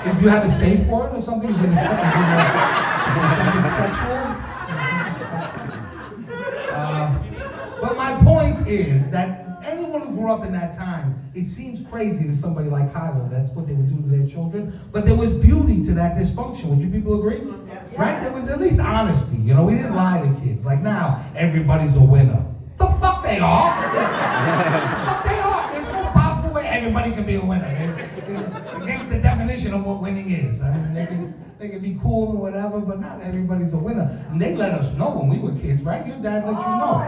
Did you have a safe word or something? Is it something sexual? But my point is that anyone who grew up in that time, it seems crazy to somebody like Kylo. That's what they would do to their children. But there was beauty to that dysfunction. Would you people agree? Right? There was at least honesty. We didn't lie to kids. Like now, everybody's a winner. The fuck they are? The fuck they are? There's no possible way everybody can be a winner. It's against the definition of what winning is. I mean, they can be cool and whatever, but not everybody's a winner. And they let us know when we were kids, right? Your dad let you know.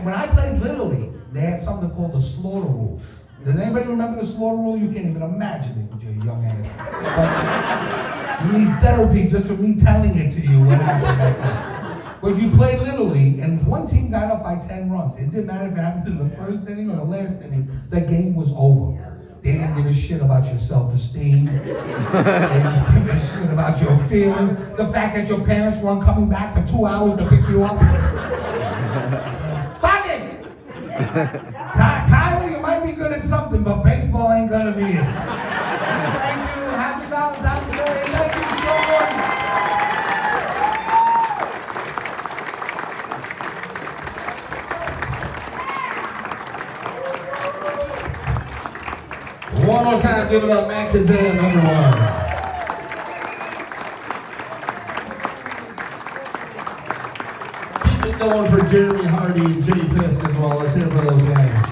When I played Little League, they had something called the slaughter rule. Does anybody remember the slaughter rule? You can't even imagine it with your young ass. But you need therapy just for me telling it to you what happened like that. But if you played Little League, and if one team got up by 10 runs, it didn't matter if it happened in the first inning or the last inning, the game was over. They didn't give a shit about your self-esteem. They didn't give a shit about your feelings. The fact that your parents weren't coming back for 2 hours to pick you up. Fuck it! Kylie, you might be good at something, but baseball ain't gonna be it. Thank you. Happy Valentine's Day. Thank you so much. One more time, give it up, Matt Kazan, number 1. Keep it going for Jeremy Hardy and Jay Fisk as well. Let's hear for those guys.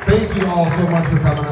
Thank you all so much for coming